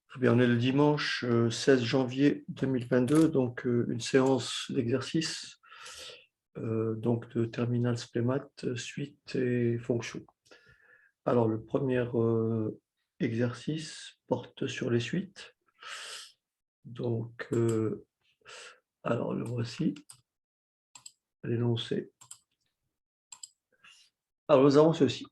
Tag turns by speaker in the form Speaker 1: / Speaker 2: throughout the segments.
Speaker 1: Très bien, on est le dimanche 16 janvier 2022, donc une séance d'exercice donc de terminal splémat, suite et fonction. Alors, le premier exercice porte sur les suites. Donc, alors le voici, l'énoncé. Alors, nous avons ceci.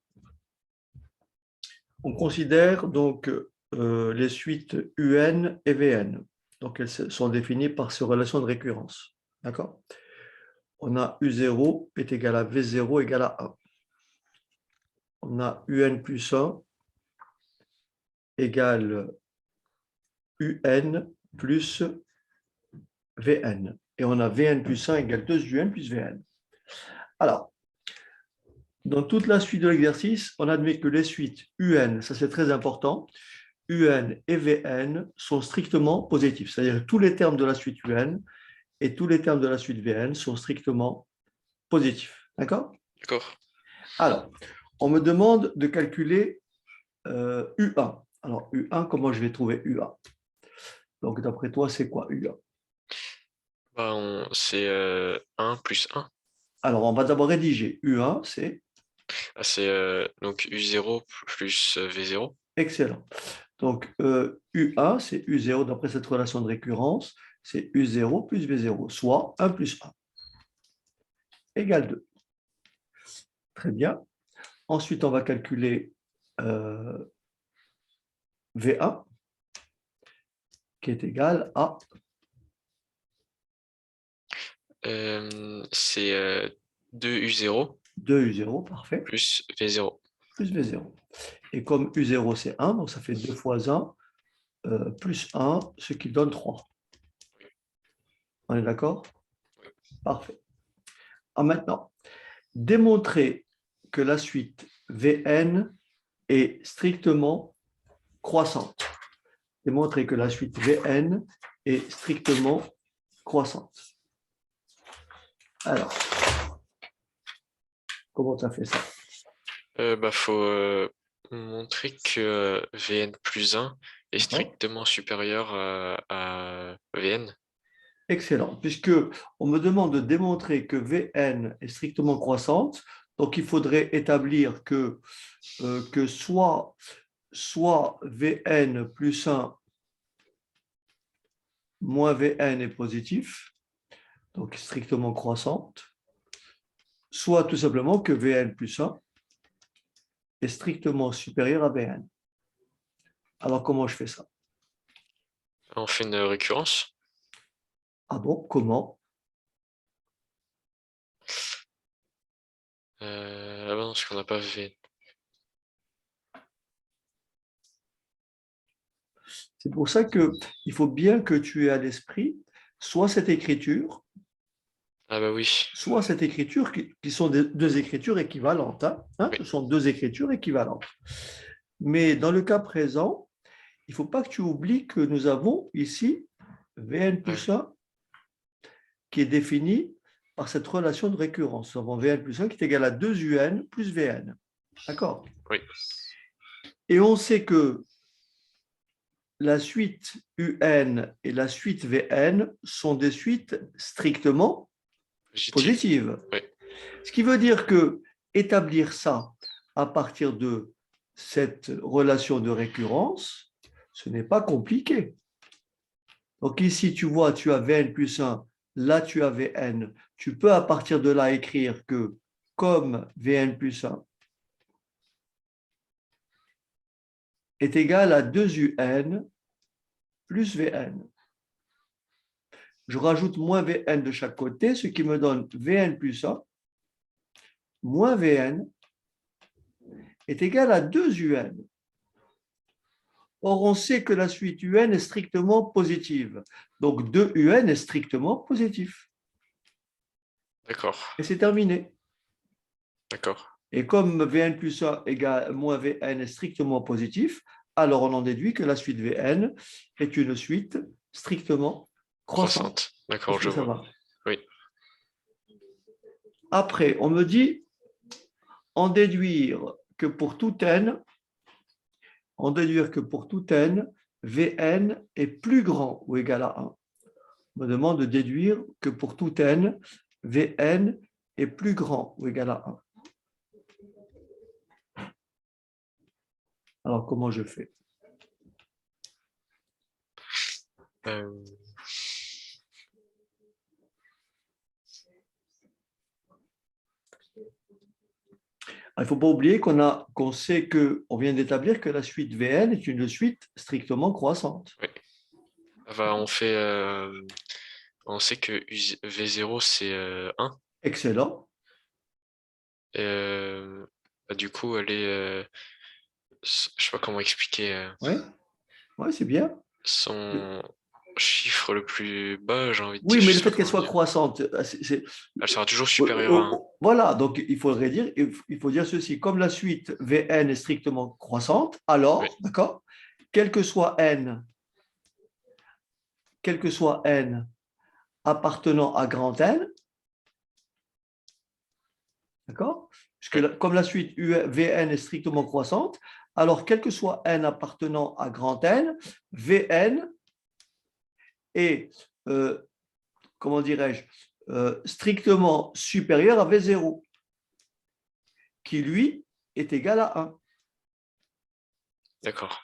Speaker 1: On considère donc les suites UN et VN. Donc, elles sont définies par ces relations de récurrence. D'accord? On a U0 est égal à V0 égale à 1. On a UN plus 1 égale UN plus Vn. Et on a Vn plus 1 égale 2UN plus Vn. Alors, dans toute la suite de l'exercice, on admet que les suites UN, ça c'est très important, UN et Vn sont strictement positifs. C'est-à-dire que tous les termes de la suite UN et tous les termes de la suite Vn sont strictement positifs. D'accord?
Speaker 2: D'accord.
Speaker 1: Alors, on me demande de calculer U1. Alors, U1, comment je vais trouver U1? Donc, d'après toi, c'est quoi U1?
Speaker 2: C'est 1 plus 1.
Speaker 1: Alors, on va d'abord rédiger. U1, c'est
Speaker 2: C'est donc U0 plus V0.
Speaker 1: excellent. Donc, U1, c'est U0, d'après cette relation de récurrence, c'est U0 plus V0, soit 1 plus 1 égale 2. Très bien. Ensuite, on va calculer V1, qui est égal à
Speaker 2: C'est 2U0
Speaker 1: 2U0, parfait,
Speaker 2: plus V0.
Speaker 1: plus V0. Et comme U0, c'est 1, donc ça fait 2 fois 1, plus 1, ce qui donne 3. On est d'accord? Parfait. Maintenant, démontrer que la suite Vn est strictement croissante. Démontrer que la suite Vn est strictement croissante. Alors, comment tu as fait ça?
Speaker 2: Faut montrer que Vn plus 1 est strictement supérieur à Vn.
Speaker 1: Excellent. Puisque on me demande de démontrer que Vn est strictement croissante, donc il faudrait établir que soit Vn plus 1 moins Vn est positif, donc strictement croissante, soit tout simplement que Vn plus 1 est strictement supérieur à Vn. Alors, comment je fais ça?
Speaker 2: On fait une récurrence.
Speaker 1: Ah bon, comment?
Speaker 2: Ah bah non, parce qu'on n'a pas Vn.
Speaker 1: C'est pour ça qu'il faut bien que tu aies à l'esprit soit cette écriture,
Speaker 2: Ah bah oui.
Speaker 1: soit cette écriture qui sont deux écritures équivalentes.
Speaker 2: Oui.
Speaker 1: Ce sont deux écritures équivalentes. Mais dans le cas présent, il ne faut pas que tu oublies que nous avons ici Vn plus 1 qui est défini par cette relation de récurrence. Nous avons Vn plus 1 qui est égal à 2Un plus Vn. D'accord?
Speaker 2: Oui.
Speaker 1: Et on sait que la suite UN et la suite Vn sont des suites strictement positives.
Speaker 2: Oui.
Speaker 1: Ce qui veut dire que établir ça à partir de cette relation de récurrence, ce n'est pas compliqué. Donc ici, tu vois, tu as Vn plus 1, là tu as Vn. Tu peux à partir de là écrire que comme Vn plus 1 est égal à 2Un plus Vn. Je rajoute moins Vn de chaque côté, ce qui me donne Vn plus 1 moins Vn est égal à 2Un. Or, on sait que la suite UN est strictement positive. Donc, 2UN est strictement positif.
Speaker 2: D'accord.
Speaker 1: Et c'est terminé.
Speaker 2: D'accord.
Speaker 1: Et comme Vn plus 1 égale moins Vn est strictement positif, alors on en déduit que la suite Vn est une suite strictement croissante.
Speaker 2: D'accord,
Speaker 1: Est-ce que
Speaker 2: je
Speaker 1: ça
Speaker 2: vois.
Speaker 1: va?
Speaker 2: Oui.
Speaker 1: Après, on me dit en déduire que pour tout n, Vn est plus grand ou égal à 1. On me demande de déduire que pour tout n, Vn est plus grand ou égal à 1. Alors, comment je fais? Il ne faut pas oublier qu'on sait qu'on vient d'établir que la suite Vn est une suite strictement croissante.
Speaker 2: Oui. On sait que V0 c'est 1.
Speaker 1: Excellent.
Speaker 2: Du coup, elle est, je sais pas comment expliquer
Speaker 1: Oui, ouais, c'est bien.
Speaker 2: son chiffre le plus bas, j'ai envie de
Speaker 1: Oui,
Speaker 2: dire, je
Speaker 1: mais le
Speaker 2: sais pas
Speaker 1: fait qu'elle
Speaker 2: comment
Speaker 1: soit
Speaker 2: dire.
Speaker 1: croissante,
Speaker 2: Elle sera toujours supérieure à 1.
Speaker 1: voilà, donc il faudrait dire, il faut dire ceci, comme la suite Vn est strictement croissante, alors,
Speaker 2: Oui,
Speaker 1: d'accord, quel que soit n appartenant à grand N, d'accord,
Speaker 2: oui,
Speaker 1: comme la suite Vn est strictement croissante, alors quel que soit n appartenant à grand N, Vn est, comment dirais-je, strictement supérieur à V0, qui lui est égal à 1.
Speaker 2: d'accord.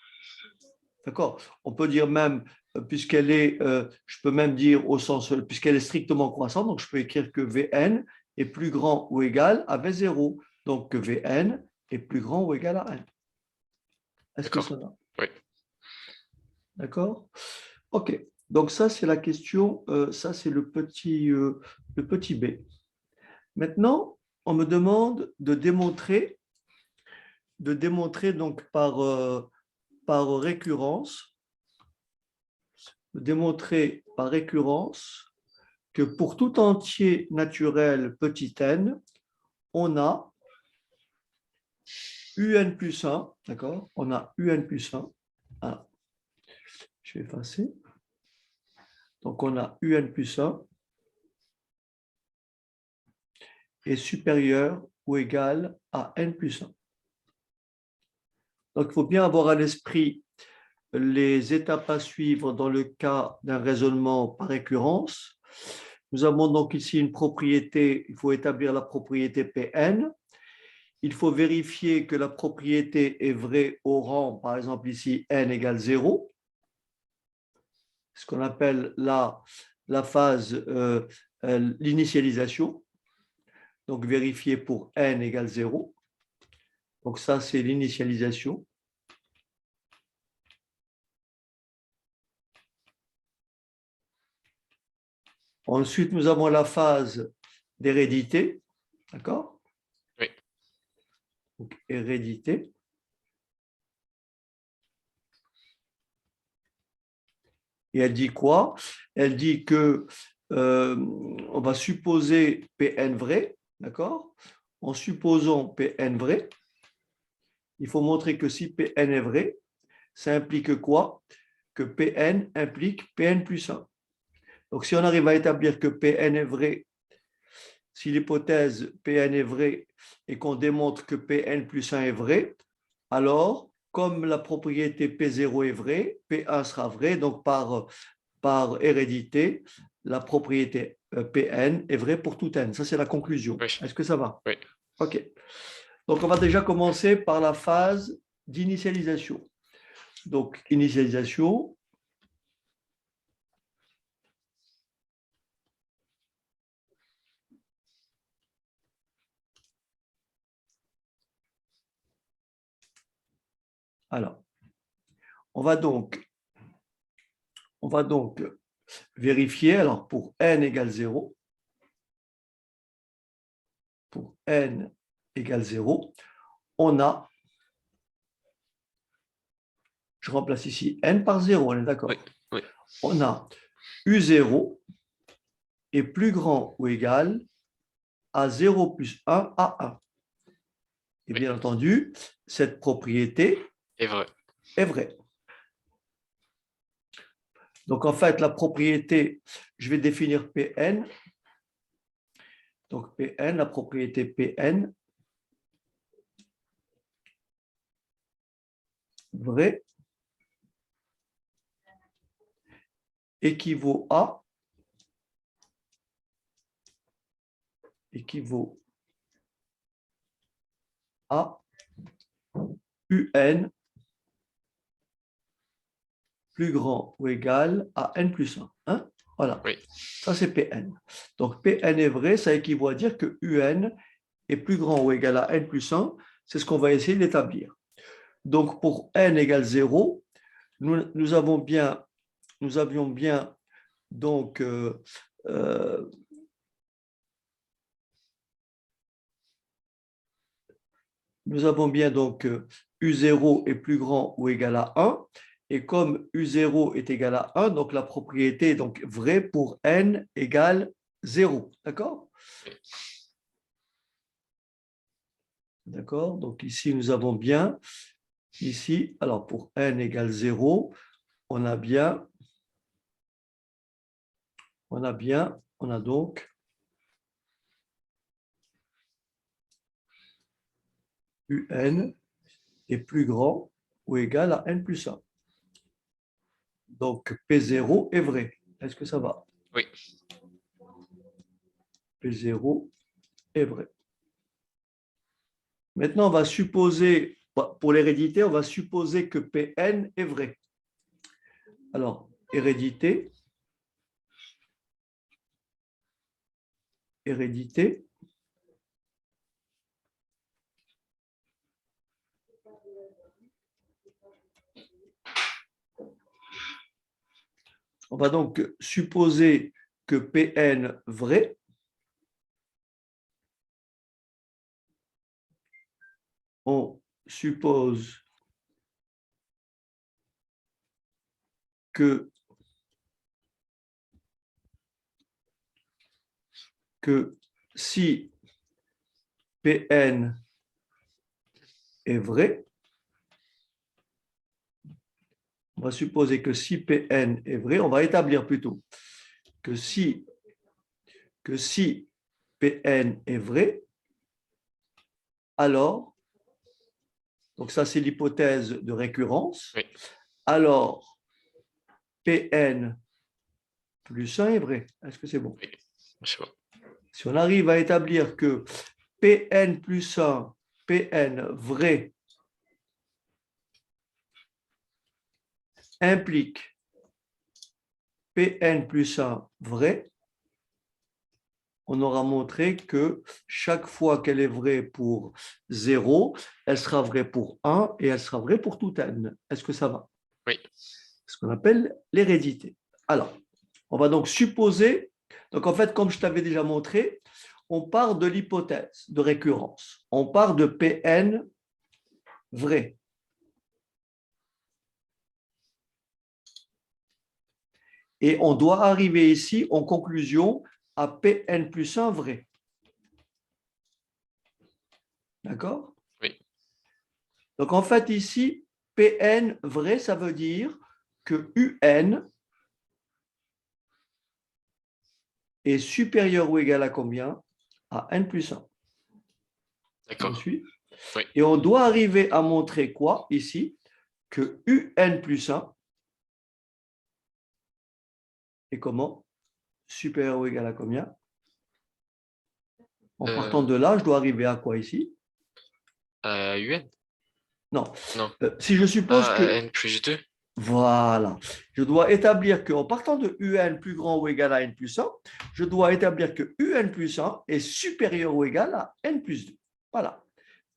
Speaker 1: D'accord. On peut dire même, puisqu'elle est, je peux même dire au sens, puisqu'elle est strictement croissante, donc je peux écrire que Vn est plus grand ou égal à V0. Donc que Vn est plus grand ou égal à 1. Est-ce que
Speaker 2: D'accord.
Speaker 1: ça va?
Speaker 2: Oui.
Speaker 1: D'accord? OK. Donc ça, c'est la question, ça, c'est le petit b. Maintenant, on me demande de démontrer donc par récurrence, que pour tout entier naturel petit n, on a un plus 1, d'accord? On a un plus 1. Ah, je vais effacer. Donc, on a un plus 1 est supérieur ou égal à n plus 1. Donc, il faut bien avoir à l'esprit les étapes à suivre dans le cas d'un raisonnement par récurrence. Nous avons donc ici une propriété, il faut établir la propriété Pn. Il faut vérifier que la propriété est vraie au rang, par exemple ici, n égale 0, ce qu'on appelle la phase, l'initialisation. Donc, vérifier pour n égale 0. Donc, ça, c'est l'initialisation. Ensuite, nous avons la phase d'hérédité. D'accord?
Speaker 2: Oui.
Speaker 1: Donc, hérédité. Et elle dit quoi? Elle dit que on va supposer Pn vrai, d'accord? En supposant Pn vrai, il faut montrer que si Pn est vrai, ça implique quoi? Que Pn implique Pn plus 1. Donc, si on arrive à établir que Pn est vrai, si l'hypothèse Pn est vraie et qu'on démontre que Pn plus 1 est vrai, alors, comme la propriété P0 est vraie, P1 sera vrai, donc par hérédité, la propriété Pn est vraie pour tout n. Ça, c'est la conclusion.
Speaker 2: Oui.
Speaker 1: Est-ce que ça va?
Speaker 2: Oui.
Speaker 1: OK. Donc, on va déjà commencer par la phase d'initialisation. Donc, initialisation. Alors, on va donc vérifier. Alors, pour n égale 0, on a, je remplace ici n par 0, on est d'accord?
Speaker 2: Oui. Oui.
Speaker 1: On a U0 est plus grand ou égal à 0 plus 1 à 1. Et
Speaker 2: Oui.
Speaker 1: bien entendu, cette propriété
Speaker 2: est vrai.
Speaker 1: est vraie. Donc, en fait, la propriété, je vais définir Pn. Donc, Pn, la propriété Pn, vrai, équivaut à UN plus grand ou égal à n plus 1. Hein? Voilà,
Speaker 2: Oui.
Speaker 1: ça c'est Pn. Donc Pn est vrai, ça équivaut à dire que UN est plus grand ou égal à n plus 1. C'est ce qu'on va essayer d'établir. Donc pour n égale 0, nous avions bien donc nous avons bien donc U0 est plus grand ou égal à 1. Et comme U0 est égal à 1, donc la propriété est donc vraie pour n égale 0. D'accord? D'accord? Donc ici, nous avons bien, ici, alors pour n égale 0, on a donc UN est plus grand ou égal à n plus 1. Donc P0 est vrai. Est-ce que ça va?
Speaker 2: Oui.
Speaker 1: P0 est vrai. Maintenant, on va supposer, pour l'hérédité, on va supposer que Pn est vrai. Alors, hérédité. On va donc supposer que Pn vrai. On suppose que si Pn est vrai, on va supposer que si Pn est vrai, on va établir plutôt que si Pn est vrai, alors, donc ça c'est l'hypothèse de récurrence,
Speaker 2: Oui.
Speaker 1: alors Pn plus 1 est vrai. Est-ce que c'est bon?
Speaker 2: Oui, c'est bon.
Speaker 1: Si on arrive à établir que Pn plus 1, Pn vrai, implique Pn plus 1 vrai, on aura montré que chaque fois qu'elle est vraie pour 0, elle sera vraie pour 1 et elle sera vraie pour tout n. Est-ce que ça va?
Speaker 2: Oui.
Speaker 1: Ce qu'on appelle l'hérédité. Alors, on va donc supposer, donc en fait, comme je t'avais déjà montré, on part de l'hypothèse de récurrence. On part de Pn vrai. Et on doit arriver ici en conclusion à Pn plus 1 vrai. D'accord?
Speaker 2: Oui.
Speaker 1: Donc en fait ici, Pn vrai, ça veut dire que Un est supérieur ou égal à combien? À n plus 1.
Speaker 2: D'accord. Oui.
Speaker 1: Et on doit arriver à montrer quoi ici? Que Un plus 1 est comment? Supérieur ou égal à combien? En partant de là, je dois arriver à quoi ici?
Speaker 2: UN?
Speaker 1: Non.
Speaker 2: Non.
Speaker 1: Si je suppose que...
Speaker 2: N plus 2?
Speaker 1: Voilà. Je dois établir qu'en partant de UN plus grand ou égal à n plus 1, je dois établir que UN plus 1 est supérieur ou égal à n plus 2. Voilà.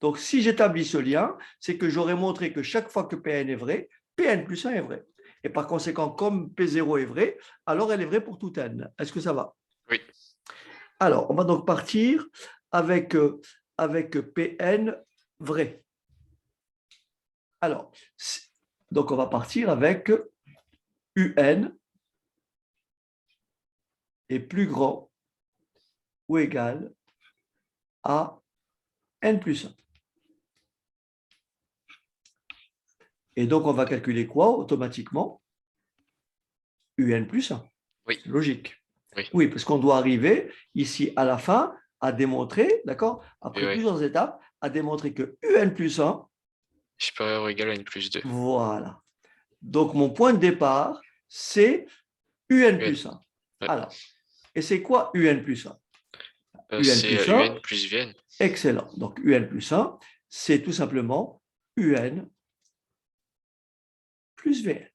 Speaker 1: Donc, si j'établis ce lien, c'est que j'aurais montré que chaque fois que Pn est vrai, Pn plus 1 est vrai. Et par conséquent, comme P0 est vrai, alors elle est vraie pour tout n. Est-ce que ça va?
Speaker 2: Oui.
Speaker 1: Alors, on va donc partir avec Pn vrai. Alors, donc on va partir avec UN est plus grand ou égal à n plus 1. Et donc, on va calculer quoi automatiquement? UN plus 1.
Speaker 2: Oui.
Speaker 1: C'est logique.
Speaker 2: Oui.
Speaker 1: Oui, parce qu'on doit arriver ici à la fin à démontrer, d'accord, après plusieurs étapes, à démontrer que UN plus 1
Speaker 2: supérieur ou égal à N plus 2.
Speaker 1: Voilà. Donc, mon point de départ, c'est UN
Speaker 2: UN.
Speaker 1: plus 1.
Speaker 2: Ouais.
Speaker 1: Alors, et c'est quoi UN plus 1? UN
Speaker 2: C'est
Speaker 1: plus 1,
Speaker 2: UN plus VN.
Speaker 1: excellent. Donc, UN plus 1, c'est tout simplement UN plus VN.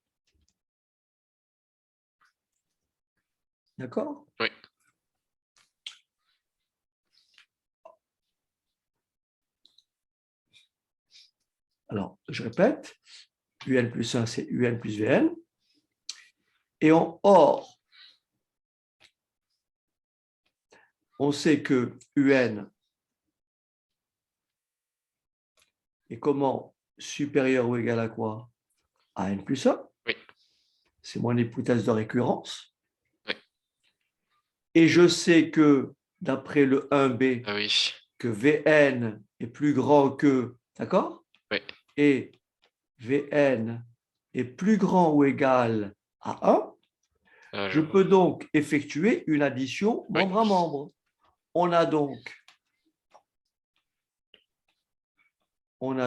Speaker 1: D'accord?
Speaker 2: Oui.
Speaker 1: Alors, je répète, UN plus 1, c'est UN plus VN. Et or, on sait que UN est comment supérieur ou égal à quoi? À N plus 1.
Speaker 2: Oui.
Speaker 1: C'est mon hypothèse de récurrence.
Speaker 2: Oui.
Speaker 1: Et je sais que, d'après le 1b,
Speaker 2: Ah oui.
Speaker 1: que Vn est plus grand que, d'accord?
Speaker 2: Oui.
Speaker 1: Et Vn est plus grand ou égal à 1,
Speaker 2: Ah,
Speaker 1: je peux donc effectuer une addition membre
Speaker 2: oui.
Speaker 1: à membre. On a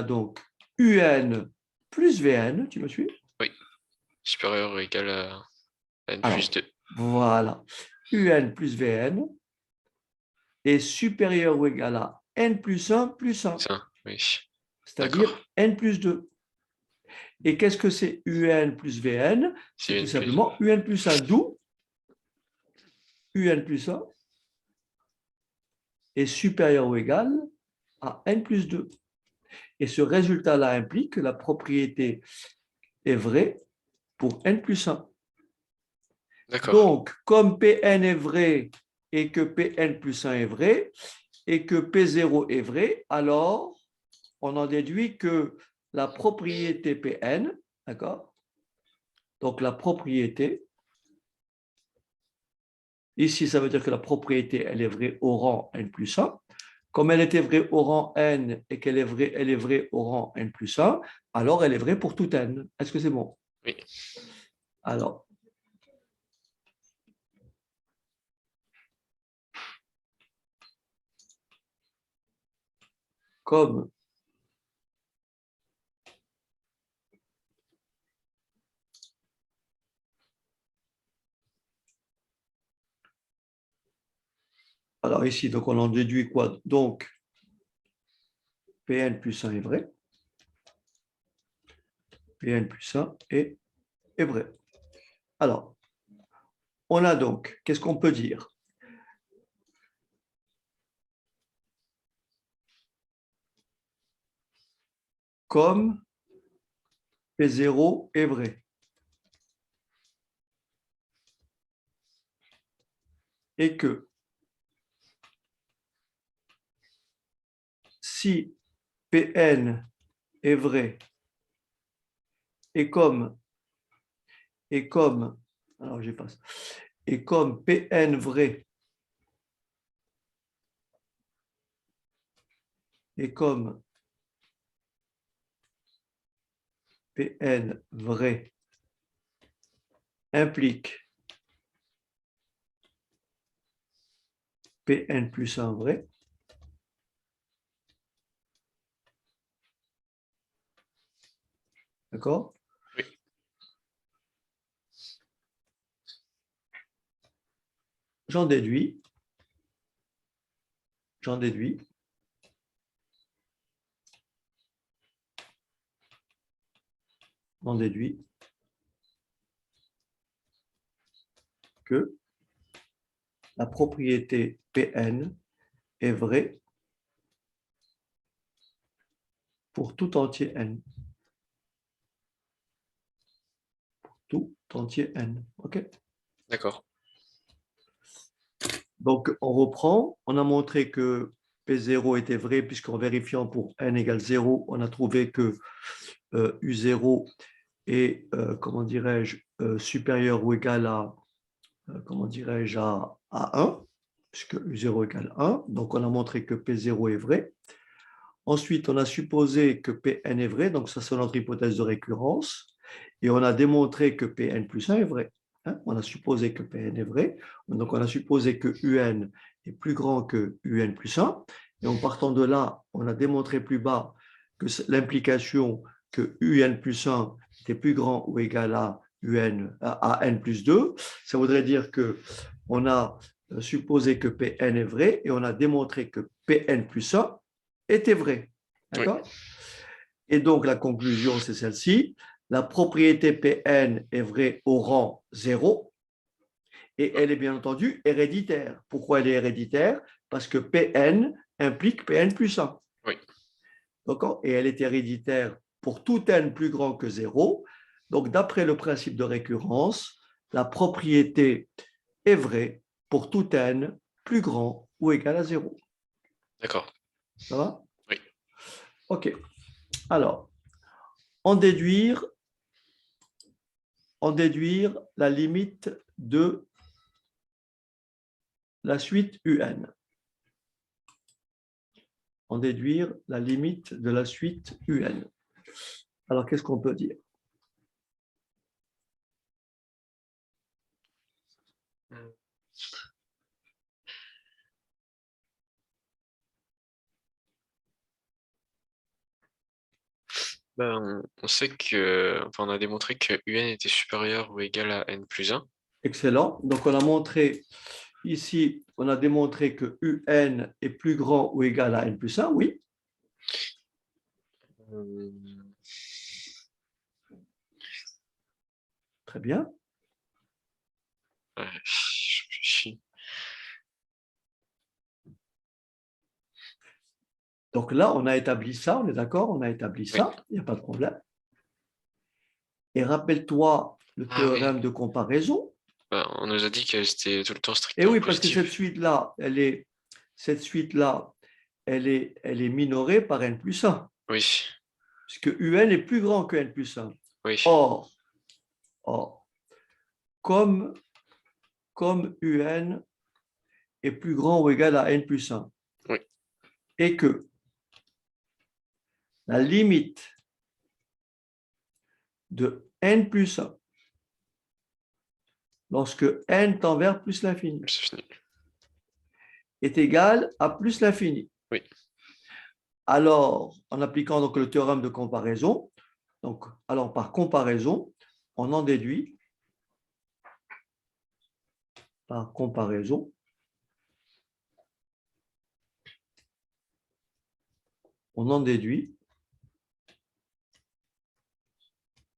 Speaker 1: donc UN plus Vn, tu me suis?
Speaker 2: Oui. Supérieur ou égal à N
Speaker 1: Alors,
Speaker 2: plus 2.
Speaker 1: voilà. UN plus Vn est supérieur ou égal à N plus 1 plus 1,
Speaker 2: Ça, oui.
Speaker 1: c'est-à-dire
Speaker 2: D'accord.
Speaker 1: N plus 2. Et qu'est-ce que c'est UN plus Vn? C'est
Speaker 2: C'est
Speaker 1: tout
Speaker 2: UN plus.
Speaker 1: simplement UN plus 1, d'où UN plus 1 est supérieur ou égal à N plus 2. Et ce résultat-là implique que la propriété est vraie pour N plus 1.
Speaker 2: D'accord.
Speaker 1: Donc, comme Pn est vrai et que Pn plus 1 est vrai et que P0 est vrai, alors on en déduit que la propriété Pn, d'accord? Donc la propriété, ici ça veut dire que la propriété, elle est vraie au rang N plus 1. Comme elle était vraie au rang N et qu'elle est vraie au rang N plus 1, alors elle est vraie pour tout N. Est-ce que c'est bon?
Speaker 2: Oui.
Speaker 1: Alors, comme alors ici, donc on en déduit quoi? Donc, Pn plus 1 est vrai. Pn plus 1 est vrai. Alors, on a donc, qu'est-ce qu'on peut dire? Comme P0 est vrai. Et que si Pn est vrai et comme alors j'efface, et comme Pn vrai et comme Pn vrai implique Pn plus 1 vrai, d'accord?
Speaker 2: Oui.
Speaker 1: J'en déduis que la propriété Pn est vraie pour tout entier n. Tout entier n. OK?
Speaker 2: D'accord.
Speaker 1: Donc, on reprend. On a montré que P0 était vrai puisqu'en vérifiant pour n égale 0, on a trouvé que U0 est, comment dirais-je, supérieur ou égal à, comment dirais-je, à 1, puisque U0 égale 1. Donc, on a montré que P0 est vrai. Ensuite, on a supposé que Pn est vrai, donc ça c'est notre hypothèse de récurrence, et on a démontré que Pn plus 1 est vrai. Hein? On a supposé que Pn est vrai, donc on a supposé que Un est plus grand que Un plus 1, et en partant de là, on a démontré plus bas que l'implication que Un plus 1 était plus grand ou égal à UN à n plus 2, ça voudrait dire qu'on a supposé que Pn est vrai et on a démontré que Pn plus 1 était vrai.
Speaker 2: Oui,
Speaker 1: D'accord? Et donc, la conclusion, c'est celle-ci. La propriété Pn est vraie au rang 0 et elle est bien entendu héréditaire. Pourquoi elle est héréditaire? Parce que Pn implique Pn plus 1.
Speaker 2: oui,
Speaker 1: D'accord? Et elle est héréditaire pour tout n plus grand que 0. Donc, d'après le principe de récurrence, la propriété est vraie pour tout n plus grand ou égal à 0.
Speaker 2: d'accord.
Speaker 1: Ça va?
Speaker 2: Oui.
Speaker 1: OK. Alors, en déduire la limite de la suite UN. En déduire la limite de la suite UN. Alors, qu'est-ce qu'on peut dire?
Speaker 2: Ben, on sait que, enfin, on a démontré que UN était supérieur ou égal à n plus 1.
Speaker 1: Excellent. Donc, on a montré ici, on a démontré que UN est plus grand ou égal à n plus 1, oui.
Speaker 2: Euh,
Speaker 1: Très bien.
Speaker 2: ouais, je réfléchis.
Speaker 1: Donc là, on a établi ça, on est d'accord, on a établi
Speaker 2: Oui.
Speaker 1: ça, il n'y a pas de problème. Et rappelle-toi le
Speaker 2: Ah oui,
Speaker 1: théorème de comparaison.
Speaker 2: ben, on nous a dit qu'elle était tout le temps
Speaker 1: Et
Speaker 2: strictement
Speaker 1: oui, parce que
Speaker 2: positive.
Speaker 1: cette suite-là, elle est minorée par n plus 1,
Speaker 2: Oui,
Speaker 1: puisque UN est plus grand que n plus 1.
Speaker 2: oui,
Speaker 1: Or, or comme UN est plus grand ou égal à n plus 1,
Speaker 2: oui,
Speaker 1: et que la limite de n plus 1, lorsque n tend vers plus l'infini,
Speaker 2: c'est fini.
Speaker 1: est égale à plus l'infini.
Speaker 2: Oui,
Speaker 1: Alors, en appliquant donc le théorème de comparaison, alors par comparaison, on en déduit, par comparaison, on en déduit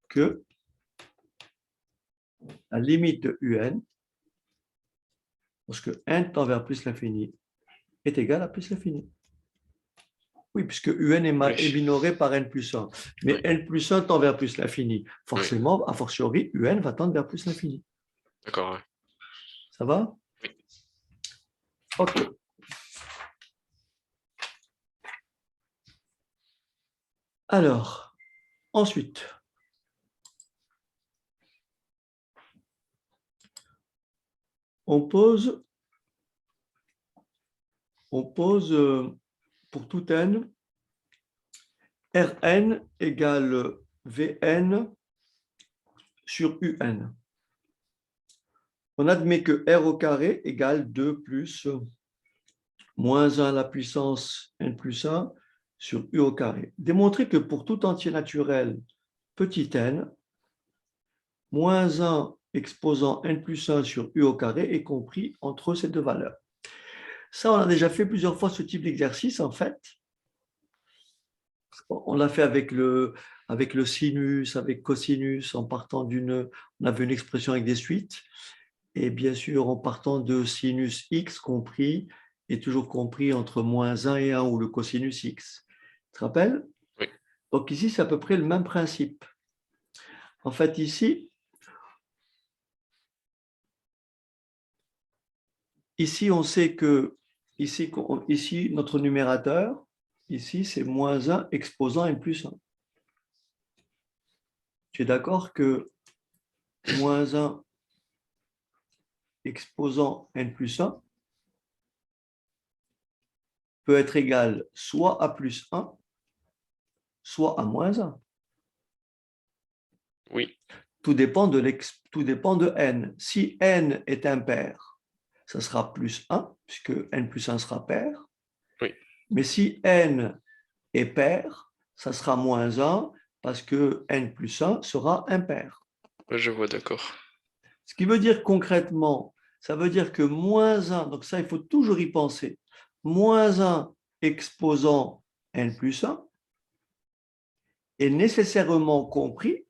Speaker 1: que la limite de UN, lorsque n tend vers plus l'infini, est égale à plus l'infini. Oui, puisque UN
Speaker 2: oui,
Speaker 1: est minoré par n plus 1. Mais
Speaker 2: oui,
Speaker 1: n plus 1 tend vers plus l'infini.
Speaker 2: oui,
Speaker 1: Forcément, a fortiori, UN va tendre vers plus l'infini.
Speaker 2: d'accord, ouais.
Speaker 1: Ça va?
Speaker 2: Oui.
Speaker 1: OK. Alors, ensuite, on pose pour tout n, Rn égale Vn sur Un. On admet que R au carré égale 2 plus moins 1 à la puissance n plus 1 sur U au carré. Démontrer que pour tout entier naturel petit n, moins 1 exposant n plus 1 sur U au carré est compris entre ces deux valeurs. Ça, on a déjà fait plusieurs fois ce type d'exercice, en fait. On l'a fait avec le sinus, avec cosinus, en partant on avait une expression avec des suites, et bien sûr, en partant de sinus x compris, et toujours compris entre moins 1 et 1, ou le cosinus x. Tu te rappelles?
Speaker 2: Oui.
Speaker 1: Donc ici, c'est à peu près le même principe. En fait, ici, on sait que, ici notre numérateur, ici, c'est moins 1 exposant n plus 1. Tu es d'accord que moins 1 exposant n plus 1 peut être égal soit à plus 1, soit à moins 1.
Speaker 2: Oui,
Speaker 1: Tout dépend de n. Si n est impair, ça sera plus 1, puisque n plus 1 sera pair.
Speaker 2: oui,
Speaker 1: Mais si n est pair, ça sera moins 1, parce que n plus 1 sera impair.
Speaker 2: Je vois, d'accord.
Speaker 1: Ce qui veut dire concrètement, ça veut dire que moins 1, donc ça, il faut toujours y penser, moins 1 exposant n plus 1 est nécessairement compris.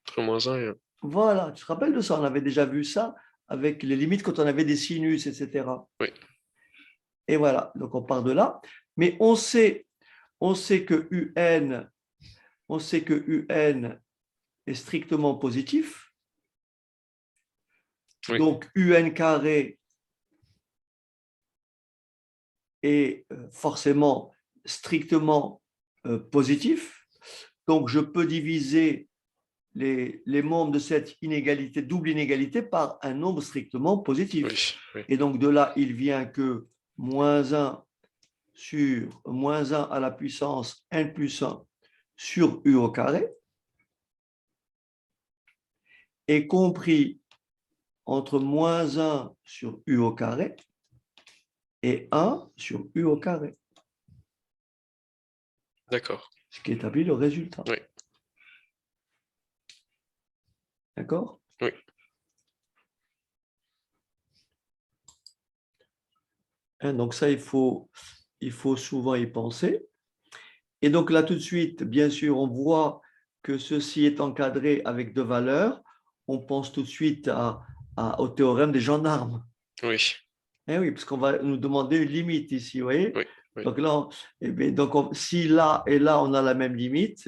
Speaker 2: Entre moins 1 et 1.
Speaker 1: Voilà, tu te rappelles de ça, on avait déjà vu ça avec les limites quand on avait des sinus, etc.
Speaker 2: Oui.
Speaker 1: Et voilà, donc on part de là. Mais on sait que UN, est strictement positif.
Speaker 2: Oui.
Speaker 1: Donc UN carré est forcément strictement positif. Donc je peux diviser les membres de cette inégalité, double inégalité, par un nombre strictement positif.
Speaker 2: Oui. Oui.
Speaker 1: Et donc de là, il vient que moins 1 sur moins 1 à la puissance n plus 1 sur u au carré est compris entre moins 1 sur u au carré et 1 sur u au carré.
Speaker 2: D'accord.
Speaker 1: Ce qui établit le résultat.
Speaker 2: Oui.
Speaker 1: D'accord?
Speaker 2: Oui.
Speaker 1: Donc ça, il faut souvent y penser. Et donc là, tout de suite, bien sûr, on voit que ceci est encadré avec deux valeurs. On pense tout de suite au théorème des gendarmes.
Speaker 2: Oui.
Speaker 1: Eh oui, parce qu'on va nous demander une limite ici, vous voyez?
Speaker 2: Oui. Oui.
Speaker 1: Donc là, si là et là, on a la même limite,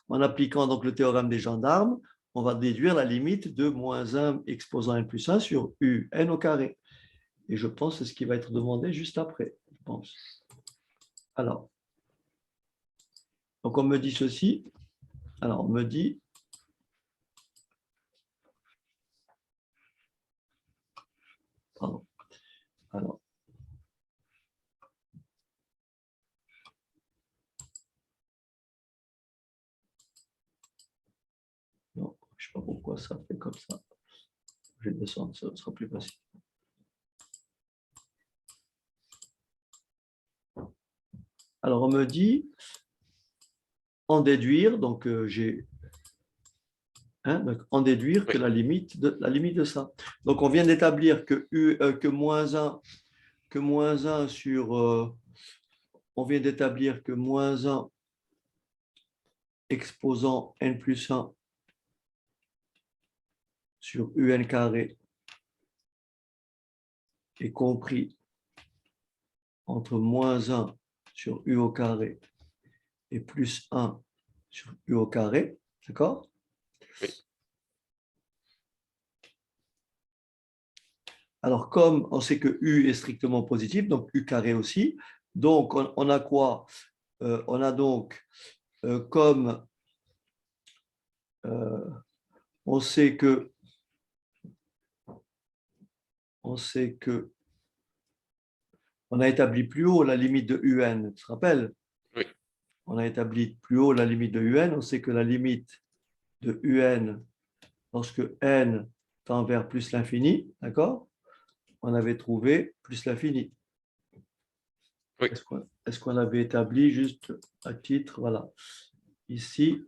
Speaker 1: en appliquant donc le théorème des gendarmes, on va déduire la limite de moins 1 exposant n plus 1 sur un au carré. Et je pense que c'est ce qui va être demandé juste après, je pense. Alors, donc on me dit ceci. Alors, on me dit, pardon, alors, non, je ne sais pas pourquoi ça fait comme ça. Je vais descendre, ça sera plus facile. Alors, on me dit, en déduire, donc j'ai donc en déduire
Speaker 2: Oui.
Speaker 1: que la limite de ça. Donc on vient d'établir que moins 1 sur on vient d'établir que moins 1 exposant n plus 1 sur un carré est compris entre moins 1 sur u au carré et plus 1 sur u au carré, d'accord?
Speaker 2: Oui.
Speaker 1: Alors, comme on sait que U est strictement positif, donc U carré aussi, donc on a quoi? On a donc comme on sait que on a établi plus haut la limite de UN, tu te rappelles?
Speaker 2: Oui.
Speaker 1: On a établi plus haut la limite de UN, on sait que la limite de UN lorsque n tend vers plus l'infini, d'accord? On avait trouvé plus l'infini.
Speaker 2: Oui.
Speaker 1: Est-ce qu'on avait établi juste à titre, voilà, ici,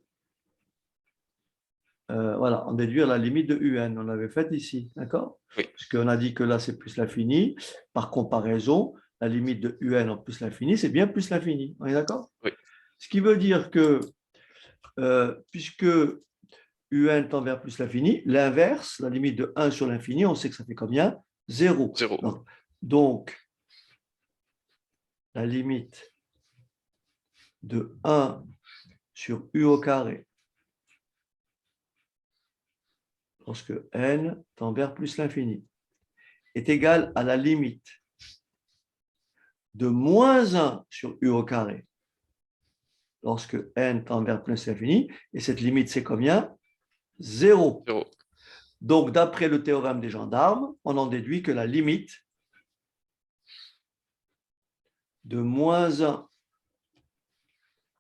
Speaker 1: voilà, en déduire la limite de UN, on l'avait fait ici, d'accord?
Speaker 2: Oui.
Speaker 1: Puisqu'on a dit que là, c'est plus l'infini. Par comparaison, la limite de UN en plus l'infini, c'est bien plus l'infini. On est d'accord?
Speaker 2: Oui.
Speaker 1: Ce qui veut dire que, puisque UN tend vers plus l'infini, l'inverse, la limite de 1 sur l'infini, on sait que ça fait combien? 0.
Speaker 2: 0.
Speaker 1: Donc, la limite de 1 sur U au carré, lorsque n tend vers plus l'infini, est égale à la limite de moins 1 sur U au carré, lorsque n tend vers plus l'infini, et cette limite, c'est combien? 0.
Speaker 2: 0.
Speaker 1: Donc, d'après le théorème des gendarmes, on en déduit que la limite de moins 1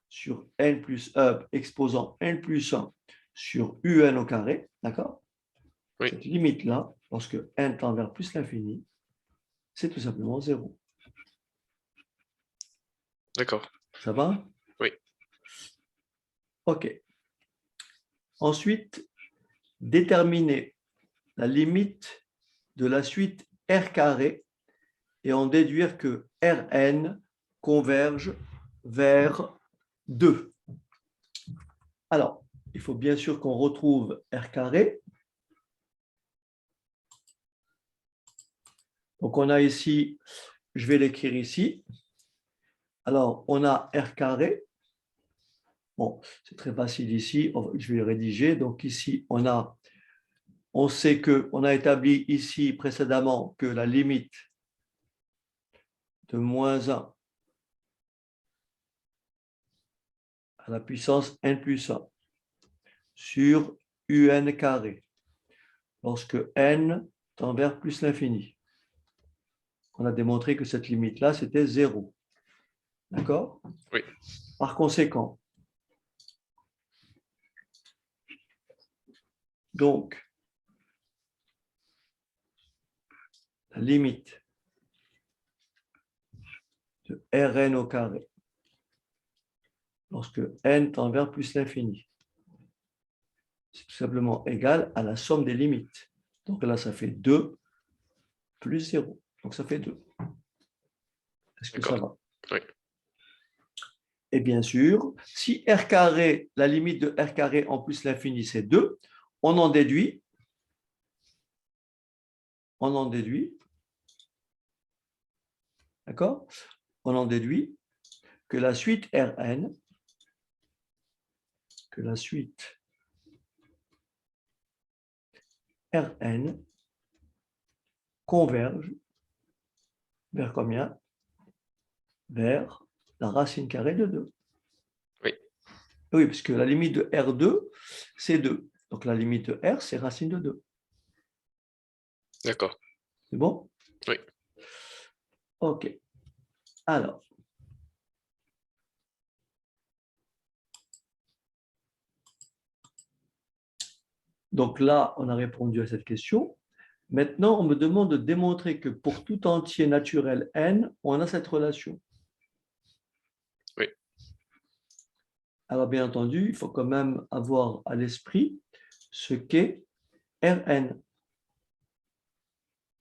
Speaker 1: sur n plus 1, exposant n plus 1 sur un au carré, d'accord?
Speaker 2: Oui.
Speaker 1: Cette limite-là, lorsque n tend vers plus l'infini, c'est tout simplement 0.
Speaker 2: D'accord.
Speaker 1: Ça va?
Speaker 2: Oui.
Speaker 1: OK. Ensuite, déterminer la limite de la suite R carré et en déduire que Rn converge vers 2. Alors, il faut bien sûr qu'on retrouve R carré. Donc, on a ici, je vais l'écrire ici. Alors, on a R carré. Bon, c'est très facile ici. Je vais le rédiger. Donc, ici, on sait qu'on a établi ici précédemment que la limite de moins 1 à la puissance n plus 1 sur un carré, lorsque n tend vers plus l'infini. On a démontré que cette limite-là, c'était 0. D'accord?
Speaker 2: Oui.
Speaker 1: Par conséquent, donc, la limite de Rn au carré, lorsque n tend vers plus l'infini, c'est tout simplement égal à la somme des limites. Donc là, ça fait 2 plus 0. Donc ça fait 2. Est-ce que ça va?
Speaker 2: Oui.
Speaker 1: Et bien sûr, si R carré, la limite de R carré en plus l'infini, c'est 2, on en déduit, d'accord? On en déduit que la suite Rn, converge vers combien? Vers la racine carrée de 2.
Speaker 2: Oui.
Speaker 1: Oui, parce que la limite de R2, c'est 2. Donc la limite de R, c'est racine de 2.
Speaker 2: D'accord.
Speaker 1: C'est bon?
Speaker 2: Oui.
Speaker 1: OK. Alors, donc là, on a répondu à cette question. Maintenant, on me demande de démontrer que pour tout entier naturel n, on a cette relation.
Speaker 2: Oui.
Speaker 1: Alors, bien entendu, il faut quand même avoir à l'esprit ce qu'est Rn.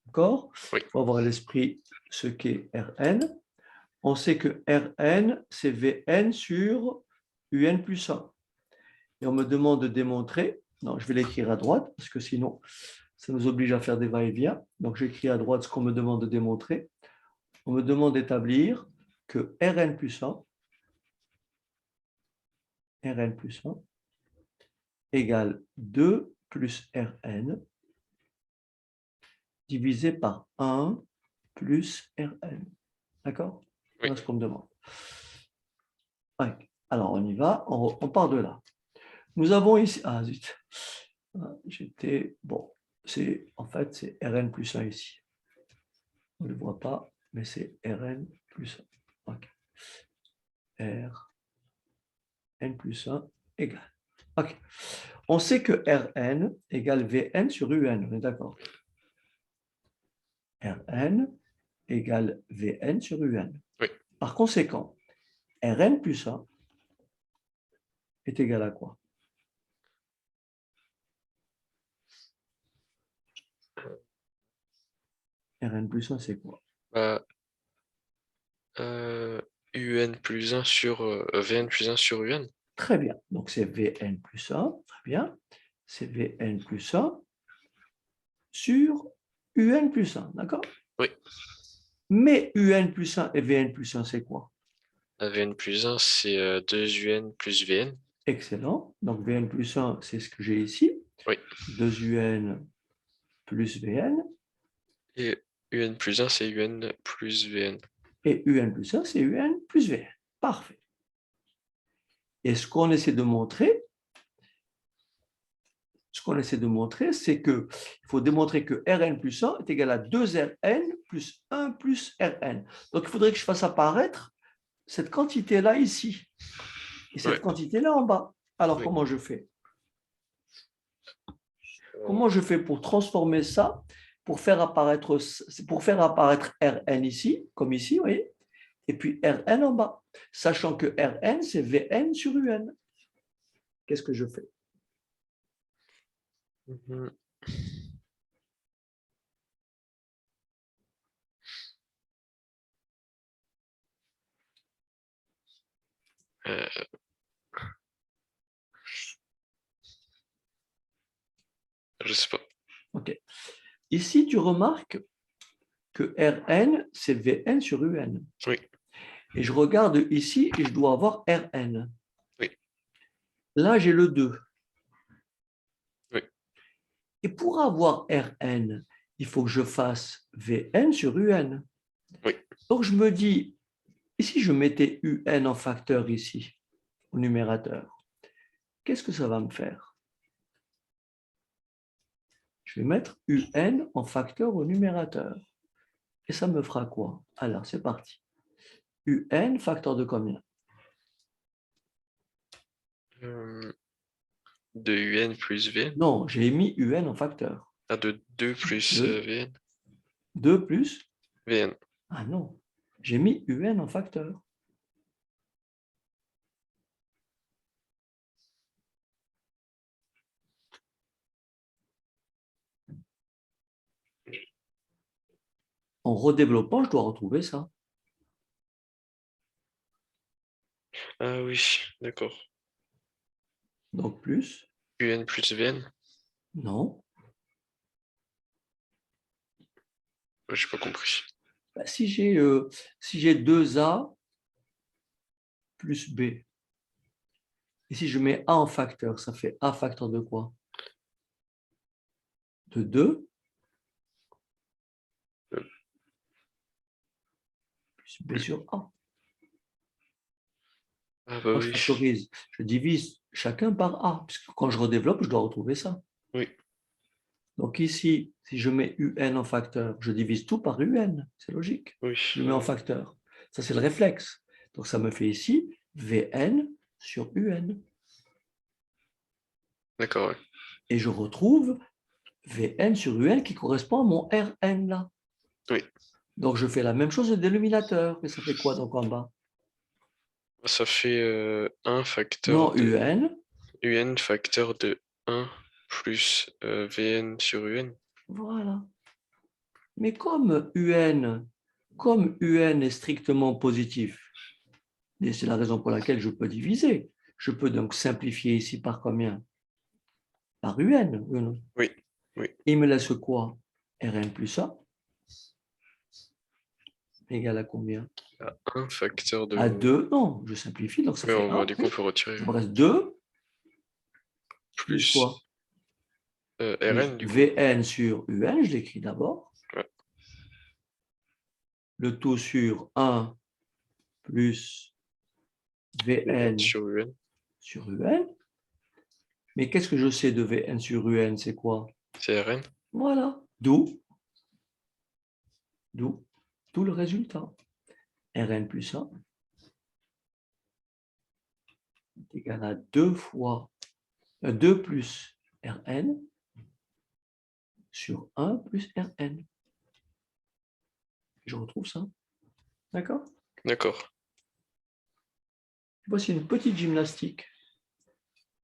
Speaker 1: D'accord?
Speaker 2: Oui.
Speaker 1: Il faut avoir à l'esprit ce qu'est Rn. On sait que Rn, c'est Vn sur un plus 1. Et on me demande de démontrer, non, je vais l'écrire à droite, parce que sinon, ça nous oblige à faire des va-et-vient. Donc, j'écris à droite ce qu'on me demande de démontrer. On me demande d'établir que Rn plus 1 égale 2 plus Rn divisé par 1 plus Rn. D'accord?
Speaker 2: Oui.
Speaker 1: Voilà ce qu'on me demande. Ouais. Alors, on y va, on part de là. Nous avons ici... Ah, zut. J'étais... Bon, en fait, c'est Rn plus 1 ici. On ne le voit pas, mais c'est Rn plus 1. OK. Rn plus 1 égale. OK. On sait que Rn égale Vn sur Un. On est d'accord? Rn égale Vn sur Un.
Speaker 2: Oui.
Speaker 1: Par conséquent, Rn plus 1 est égal à quoi? Rn plus 1, c'est quoi?
Speaker 2: UN plus 1 sur VN plus 1 sur UN.
Speaker 1: Très bien. Donc, c'est Vn plus 1. Très bien. C'est Vn plus 1 sur Un plus 1. D'accord?
Speaker 2: Oui.
Speaker 1: Mais Un plus 1 et Vn plus 1, c'est quoi?
Speaker 2: VN plus 1, c'est 2UN plus VN.
Speaker 1: Excellent. Donc, Vn plus 1, c'est ce que j'ai ici.
Speaker 2: Oui.
Speaker 1: 2Un plus Vn.
Speaker 2: Et UN plus 1, c'est UN plus VN.
Speaker 1: Et Un plus 1, c'est Un plus Vn. Parfait. Et ce qu'on essaie de montrer, c'est qu'il faut démontrer que Rn plus 1 est égal à 2Rn plus 1 plus Rn. Donc, il faudrait que je fasse apparaître cette quantité-là ici et cette quantité-là en bas. Alors, comment je fais? Comment je fais pour transformer ça, pour faire apparaître Rn ici, comme ici, vous voyez, et puis Rn en bas, sachant que Rn, c'est Vn sur Un. Qu'est-ce que je fais?
Speaker 2: Mhm. Euh, je sais pas.
Speaker 1: OK. Ici, tu remarques que Rn, c'est Vn sur Un.
Speaker 2: Oui,
Speaker 1: Et je regarde ici et je dois avoir Rn.
Speaker 2: oui,
Speaker 1: Là, j'ai le 2.
Speaker 2: oui,
Speaker 1: Et pour avoir Rn, il faut que je fasse Vn sur Un.
Speaker 2: oui.
Speaker 1: Donc, je me dis, et si je mettais Un en facteur ici, au numérateur, qu'est-ce que ça va me faire? Je vais mettre Un en facteur au numérateur. Et ça me fera quoi? Alors, c'est parti. Un facteur de combien?
Speaker 2: Euh, de UN plus Vn.
Speaker 1: Non, j'ai mis Un en facteur.
Speaker 2: Ah, de 2 plus
Speaker 1: 2,
Speaker 2: Vn.
Speaker 1: 2 plus.
Speaker 2: Vn.
Speaker 1: Ah non, j'ai mis Un en facteur. En redéveloppant, je dois retrouver ça.
Speaker 2: Ah oui, d'accord.
Speaker 1: Donc plus.
Speaker 2: UN plus Vn.
Speaker 1: Non.
Speaker 2: J'ai pas compris.
Speaker 1: Bah, si j'ai 2A plus B, et si je mets A en facteur, ça fait A facteur de quoi? De 2
Speaker 2: Euh,
Speaker 1: plus B sur A.
Speaker 2: Ah bah
Speaker 1: Moi, je
Speaker 2: oui,
Speaker 1: factorise. Je divise chacun par A, puisque quand je redéveloppe, je dois retrouver ça.
Speaker 2: oui,
Speaker 1: Donc ici, si je mets Un en facteur, je divise tout par Un. C'est logique.
Speaker 2: oui.
Speaker 1: Je le mets en facteur. Ça, c'est le réflexe. Donc ça me fait ici Vn sur Un.
Speaker 2: D'accord, ouais.
Speaker 1: Et je retrouve Vn sur Un qui correspond à mon Rn là.
Speaker 2: Oui.
Speaker 1: Donc je fais la même chose au dénominateur. Mais ça fait quoi donc en bas?
Speaker 2: Ça fait 1 facteur
Speaker 1: Non,
Speaker 2: de
Speaker 1: Un.
Speaker 2: UN facteur de 1 plus Vn sur UN.
Speaker 1: Voilà. Mais comme Un est strictement positif, et c'est la raison pour laquelle je peux diviser, je peux donc simplifier ici par combien? Par Un. Oui ou non?
Speaker 2: Oui, oui.
Speaker 1: Il me laisse quoi? Rn plus A égale à combien?
Speaker 2: À 1 facteur
Speaker 1: À
Speaker 2: de...
Speaker 1: 2. Non, je simplifie, donc ça
Speaker 2: Oui,
Speaker 1: fait
Speaker 2: du
Speaker 1: 1.
Speaker 2: coup, on peut retirer
Speaker 1: Il me reste 2 plus
Speaker 2: plus
Speaker 1: quoi? Plus
Speaker 2: Rn, du coup.
Speaker 1: Vn sur Un, je l'écris d'abord.
Speaker 2: Ouais.
Speaker 1: Le tout sur 1 plus
Speaker 2: Vn
Speaker 1: Vn
Speaker 2: sur UN,
Speaker 1: sur Un. Mais qu'est-ce que je sais de Vn sur Un? C'est quoi?
Speaker 2: c'est Rn.
Speaker 1: Voilà. D'où tout le résultat. Rn plus 1 est égal à 2 plus Rn sur 1 plus Rn. Je retrouve ça. D'accord?
Speaker 2: D'accord.
Speaker 1: Voici une petite gymnastique.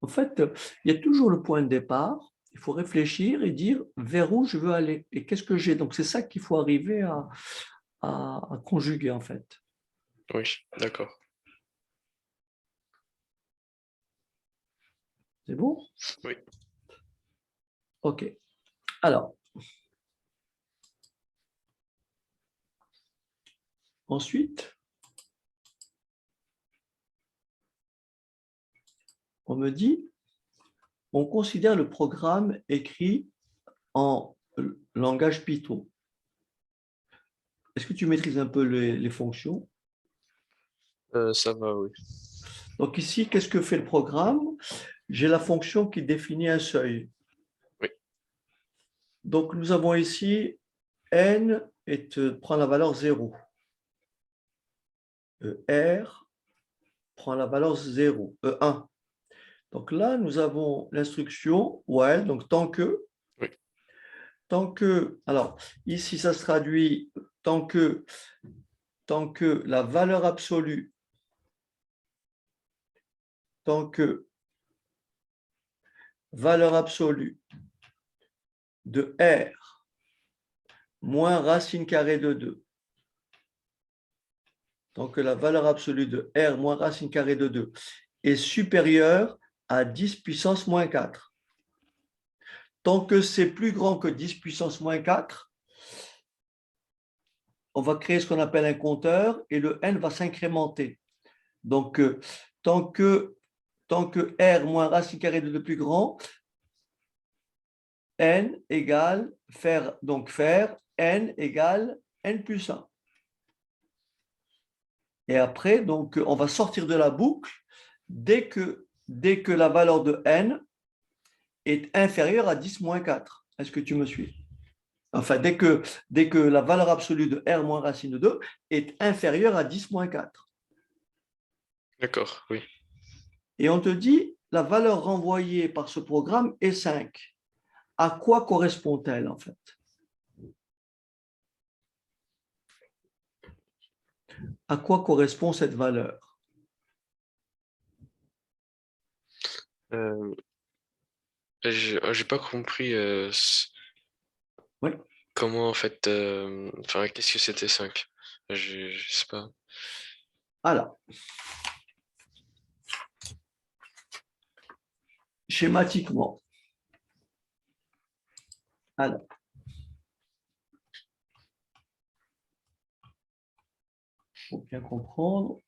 Speaker 1: En fait, il y a toujours le point de départ. Il faut réfléchir et dire vers où je veux aller et qu'est-ce que j'ai. Donc, c'est ça qu'il faut arriver à conjuguer, en fait.
Speaker 2: Oui, d'accord.
Speaker 1: C'est bon?
Speaker 2: Oui.
Speaker 1: OK. Alors, ensuite, on me dit, on considère le programme écrit en langage Python. Est-ce que tu maîtrises un peu les fonctions?
Speaker 2: Ça va, oui.
Speaker 1: Donc ici, qu'est-ce que fait le programme? J'ai la fonction qui définit un seuil.
Speaker 2: Oui.
Speaker 1: Donc nous avons ici n prend la valeur 0. R prend la valeur 0, 1. Donc là, nous avons l'instruction while, donc
Speaker 2: Oui.
Speaker 1: tant que, alors ici ça se traduit tant que la valeur absolue, tant que valeur absolue de R moins racine carrée de 2. Donc, la valeur absolue de R moins racine carrée de 2 est supérieure à 10 puissance moins 4. Tant que c'est plus grand que 10 puissance moins 4, on va créer ce qu'on appelle un compteur et le n va s'incrémenter. Donc, tant que R moins racine carrée de 2 plus grand, n égale faire n égale n plus 1. Et après, donc, on va sortir de la boucle dès que la valeur de n est inférieure à 10 moins 4. Est-ce que tu me suis? Enfin, dès que la valeur absolue de R moins racine de 2 est inférieure à 10 moins 4.
Speaker 2: D'accord, oui.
Speaker 1: Et on te dit, la valeur renvoyée par ce programme est 5. À quoi correspond-elle en fait? À quoi correspond cette valeur?
Speaker 2: Euh, j'ai pas compris
Speaker 1: Oui.
Speaker 2: comment en fait. Enfin, qu'est-ce que c'était 5? Je sais pas.
Speaker 1: Alors, schématiquement, alors, pour bien comprendre,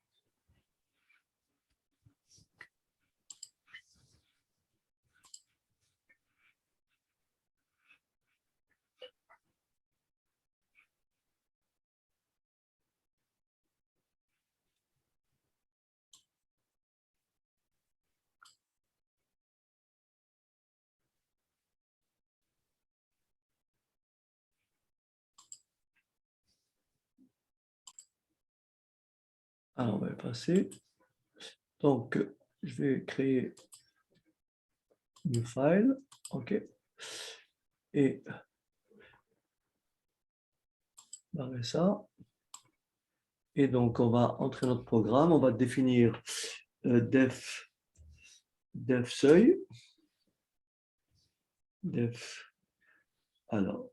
Speaker 1: alors on va y passer. Donc, je vais créer new file, OK, et barrer ça. Et donc, on va entrer notre programme, on va définir def seuil, alors,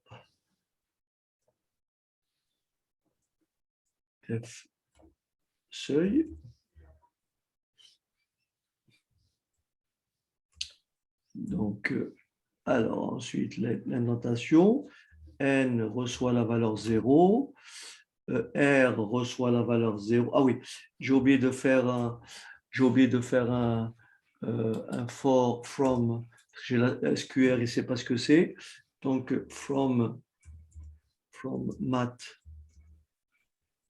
Speaker 1: def seuil. Donc, alors ensuite, l'indentation, n reçoit la valeur 0, R reçoit la valeur 0. Ah oui, j'ai oublié de faire un from, j'ai la SQR, il ne sait pas ce que c'est. Donc, from mat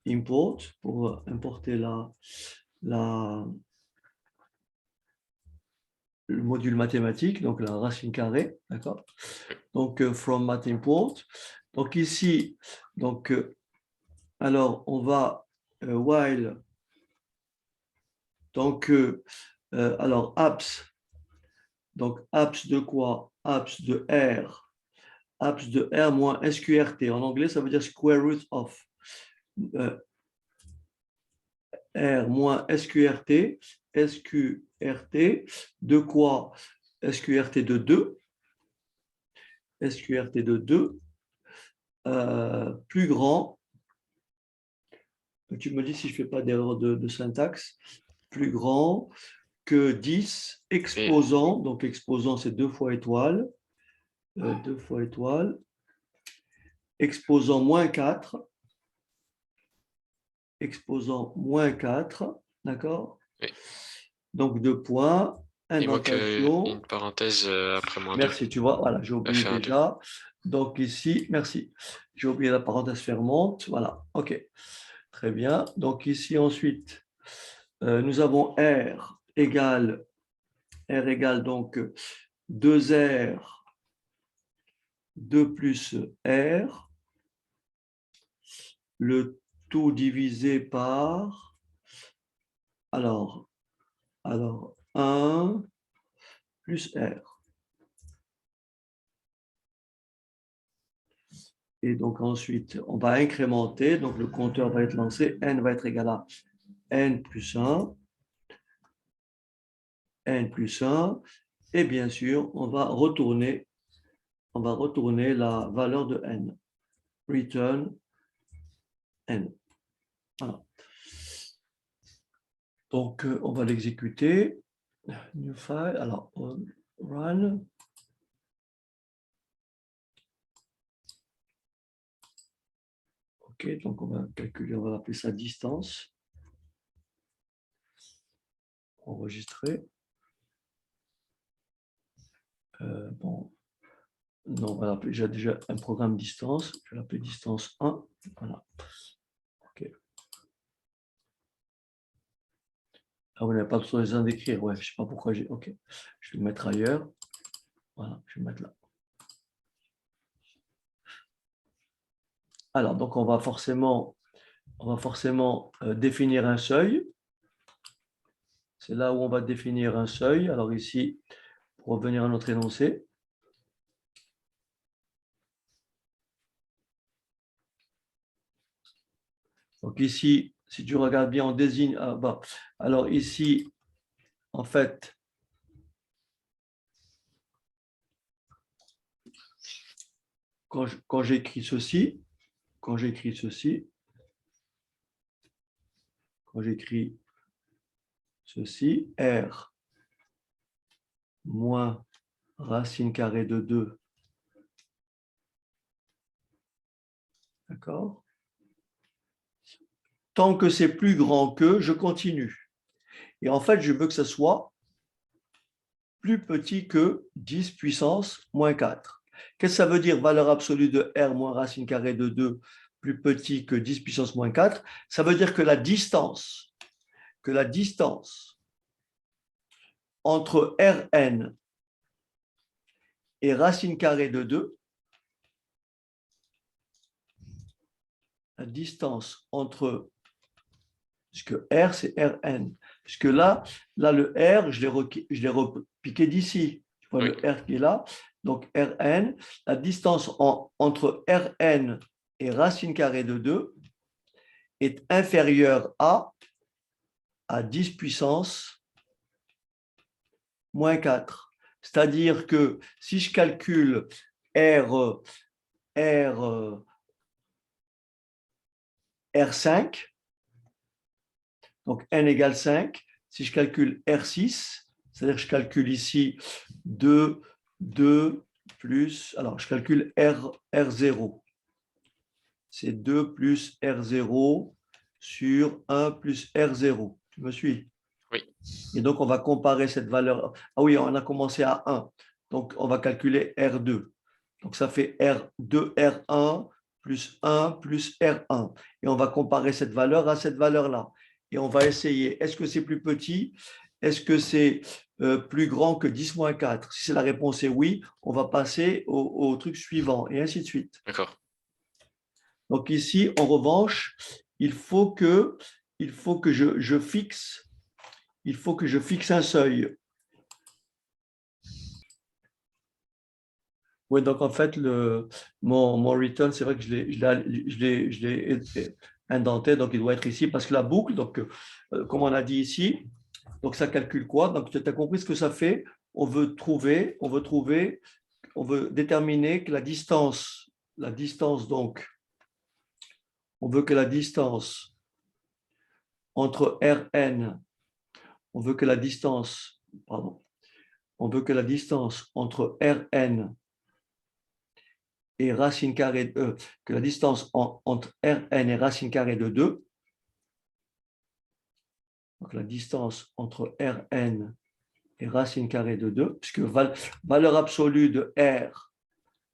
Speaker 1: import, pour importer le module mathématique, donc la racine carrée, d'accord? Donc, from mat import. Donc, ici, donc, alors, on va while, donc, alors, apps, donc, apps de quoi? Apps de R, apps de R moins SQRT. En anglais, ça veut dire square root of R moins SQRT, SQRT, de quoi? SQRT de 2, SQRT de 2, plus grand, tu me dis si je ne fais pas d'erreur de syntaxe, plus grand que 10, exposant, donc exposant c'est 2 fois étoile, 2 fois étoile, exposant moins 4, exposant moins 4, d'accord?
Speaker 2: Oui.
Speaker 1: Donc 2 points,
Speaker 2: Il manque
Speaker 1: indentation.
Speaker 2: une parenthèse après moins 2.
Speaker 1: Merci, tu vois, voilà, j'ai oublié
Speaker 2: Faire 2.
Speaker 1: déjà. Donc ici, merci. J'ai oublié la parenthèse fermante. Voilà, OK. Très bien. Donc ici, ensuite, nous avons R égale donc 2R, 2 plus R, le tout divisé par, alors 1 plus R. Et donc ensuite, on va incrémenter, donc le compteur va être lancé, n va être égal à n plus 1, n plus 1, et bien sûr, on va retourner on va retourner la valeur de n. Return n. Voilà. Donc, on va l'exécuter. New file. Alors, on run. OK, donc on va calculer, on va appeler ça distance. Enregistrer. Bon, non, on va l'appeler, j'ai déjà un programme distance. Je vais l'appeler distance 1. Voilà. OK. Ah, on n'a pas besoin d'écrire. Ouais, je ne sais pas pourquoi j'ai. OK. Je vais le mettre ailleurs. Voilà, je vais le mettre là. Alors, donc, on va forcément définir un seuil. C'est là où on va définir un seuil. Alors ici, pour revenir à notre énoncé. Donc ici, si tu regardes bien, on désigne. Ah, bah, alors ici, en fait, quand j'écris ceci, quand j'écris R moins racine carrée de 2, d'accord? Tant que c'est plus grand que, je continue. Et en fait, je veux que ce soit plus petit que 10 puissance moins 4. Qu'est-ce que ça veut dire, valeur absolue de R moins racine carrée de 2 plus petit que 10 puissance moins 4? Ça veut dire que la distance entre Rn et racine carrée de 2, la distance entre, puisque R c'est Rn, puisque là le R, je l'ai repiqué d'ici, tu vois,
Speaker 2: Oui.
Speaker 1: le R qui est là, donc Rn, la distance entre Rn et racine carrée de 2 est inférieure à 10 puissance moins 4. C'est-à-dire que si je calcule R5, donc n égale 5, si je calcule R6, c'est-à-dire que je calcule ici 2 plus, alors je calcule R0. C'est 2 plus R0 sur 1 plus R0. Tu me suis?
Speaker 2: Oui.
Speaker 1: Et donc, on va comparer cette valeur. Ah oui, on a commencé à 1. Donc, on va calculer R2. Donc, ça fait R2, R1 plus 1 plus R1. Et on va comparer cette valeur à cette valeur-là. Et on va essayer, est-ce que c'est plus petit? Est-ce que c'est plus grand que 10 moins 4? Si la réponse est oui, on va passer au truc suivant, et ainsi de suite.
Speaker 2: D'accord.
Speaker 1: Donc ici, en revanche, il faut que je fixe un seuil. Oui, donc en fait, mon return, c'est vrai que je l'ai indenté, donc il doit être ici parce que la boucle, donc comme on a dit ici, donc ça calcule quoi? Donc tu as compris ce que ça fait? On veut déterminer que la distance donc, on veut que la distance entre Rn, on veut que la distance entre Rn et racine carrée que la distance entre Rn et racine carrée de 2, donc la distance entre Rn et racine carrée de 2, puisque valeur absolue de R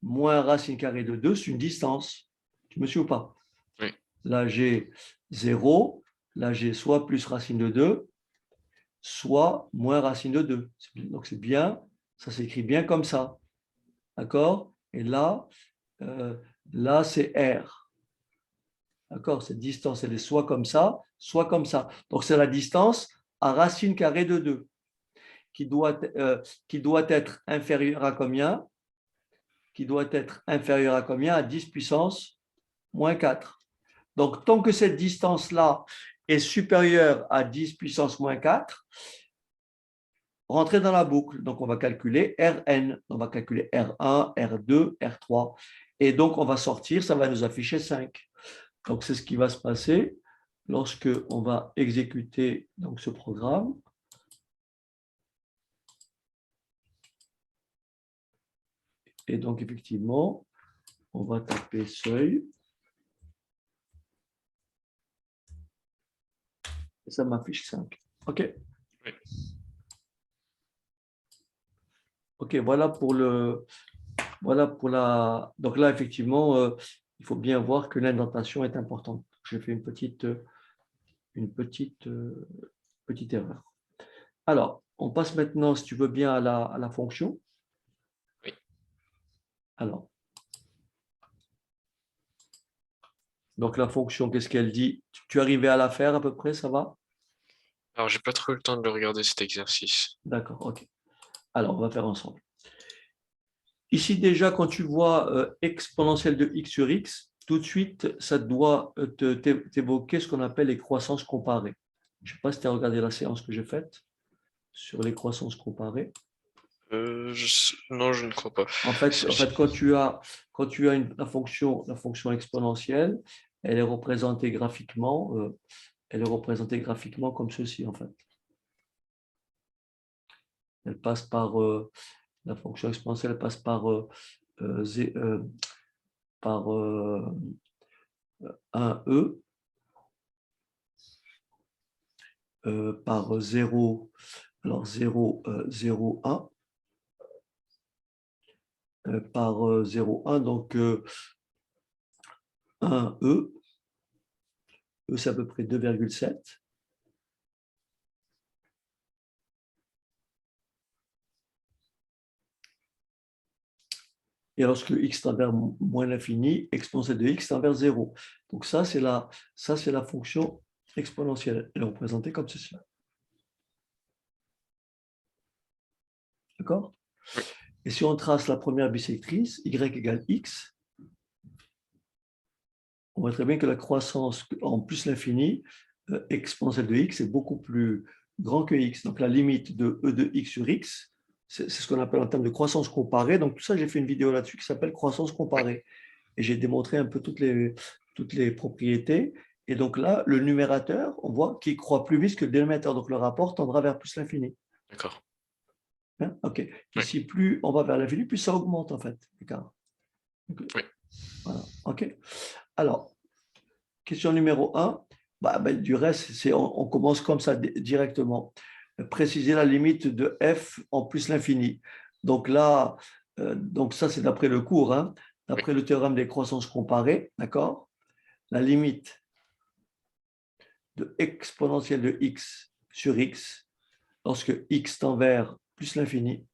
Speaker 1: moins racine carrée de 2, c'est une distance. Tu me suis ou pas?
Speaker 2: Oui.
Speaker 1: Là, j'ai 0, là, j'ai soit plus racine de 2, soit moins racine de 2. Donc, c'est bien, ça s'écrit bien comme ça. D'accord? Et là, c'est R. D'accord? Cette distance, elle est soit comme ça, soit comme ça. Donc, c'est la distance à racine carrée de 2 qui doit être inférieure à combien? Qui doit être inférieure à combien? À 10 puissance moins 4. Donc, tant que cette distance-là est supérieure à 10 puissance moins 4, rentrer dans la boucle. Donc, on va calculer Rn. On va calculer R1, R2, R3. Et donc, on va sortir, ça va nous afficher 5. Donc, c'est ce qui va se passer lorsque on va exécuter donc, ce programme. Et donc, effectivement, on va taper seuil. Et ça m'affiche 5. OK.
Speaker 2: Oui.
Speaker 1: OK, voilà pour le... Voilà pour la... Donc là, effectivement, il faut bien voir que l'indentation est importante. J'ai fait une petite erreur. Alors, on passe maintenant, si tu veux bien, à la fonction.
Speaker 2: Oui.
Speaker 1: Alors, donc la fonction, qu'est-ce qu'elle dit? Tu es arrivé à la faire à peu près, ça va?
Speaker 2: Alors, j'ai pas trop eu le temps de le regarder cet exercice.
Speaker 1: D'accord, OK. Alors, on va faire ensemble. Ici, déjà, quand tu vois exponentielle de x sur x, tout de suite, ça doit t'évoquer ce qu'on appelle les croissances comparées. Je ne sais pas si tu as regardé la séance que j'ai faite sur les croissances comparées.
Speaker 2: Non, je ne crois pas.
Speaker 1: En fait, quand tu as la fonction exponentielle, elle est représentée graphiquement, comme ceci, en fait. Elle passe par la fonction exponentielle passe par 1e, par 0, alors 0, 0, 1, par 0, 1, donc 1E, E c'est à peu près 2,7. Et lorsque x tend vers moins l'infini, exponentielle de x tend vers 0. Donc ça, c'est la fonction exponentielle. Elle est représentée comme ceci. D'accord?
Speaker 2: Oui.
Speaker 1: Et si on trace la première bisectrice, y égale x, on voit très bien que la croissance en plus l'infini, exponentielle de x, est beaucoup plus grand que x. Donc la limite de e de x sur x, c'est ce qu'on appelle en termes de croissance comparée. Donc tout ça, j'ai fait une vidéo là-dessus qui s'appelle croissance comparée. Et j'ai démontré un peu toutes les propriétés. Et donc là, le numérateur, on voit qu'il croît plus vite que le dénominateur. Donc le rapport tendra vers plus l'infini.
Speaker 2: D'accord.
Speaker 1: Hein? OK.
Speaker 2: Oui.
Speaker 1: Ici, plus on va vers l'infini, plus ça augmente en fait. Okay.
Speaker 2: Oui.
Speaker 1: Voilà. OK. Alors, question numéro 1. Du reste, on commence comme ça directement. Préciser la limite de f en plus l'infini. Donc là, donc ça, c'est d'après le cours, hein, d'après le théorème des croissances comparées, d'accord? La limite de exponentielle de x sur x, lorsque x tend vers plus l'infini,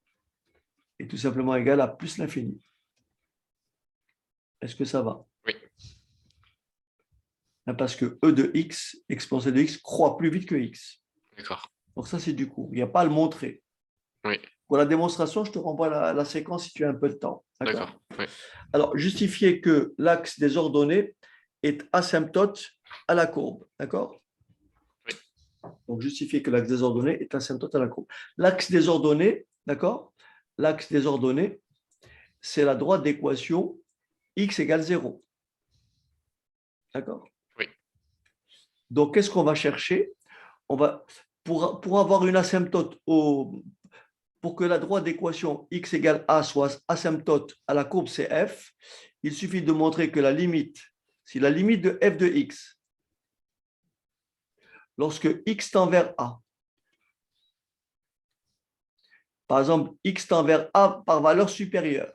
Speaker 1: est tout simplement égal à plus l'infini. Est-ce que ça va?
Speaker 2: Oui.
Speaker 1: Parce que e de x, exponentielle de x, croît plus vite que x.
Speaker 2: D'accord.
Speaker 1: Donc ça, c'est du cours. Il n'y a pas à le montrer.
Speaker 2: Oui.
Speaker 1: Pour la démonstration, je te renvoie la séquence si tu as un peu de temps.
Speaker 2: D'accord. Oui.
Speaker 1: Alors, justifier que l'axe des ordonnées est asymptote à la courbe. D'accord?
Speaker 2: Oui.
Speaker 1: Donc, justifier que l'axe des ordonnées est asymptote à la courbe. L'axe des ordonnées, d'accord? L'axe des ordonnées, c'est la droite d'équation x égale 0. D'accord?
Speaker 2: Oui.
Speaker 1: Donc, qu'est-ce qu'on va chercher? On va, pour avoir une asymptote pour que la droite d'équation x égale a soit asymptote à la courbe CF, il suffit de montrer que la limite, si la limite de f de x, lorsque x tend vers a, par exemple, x tend vers a par valeur supérieure,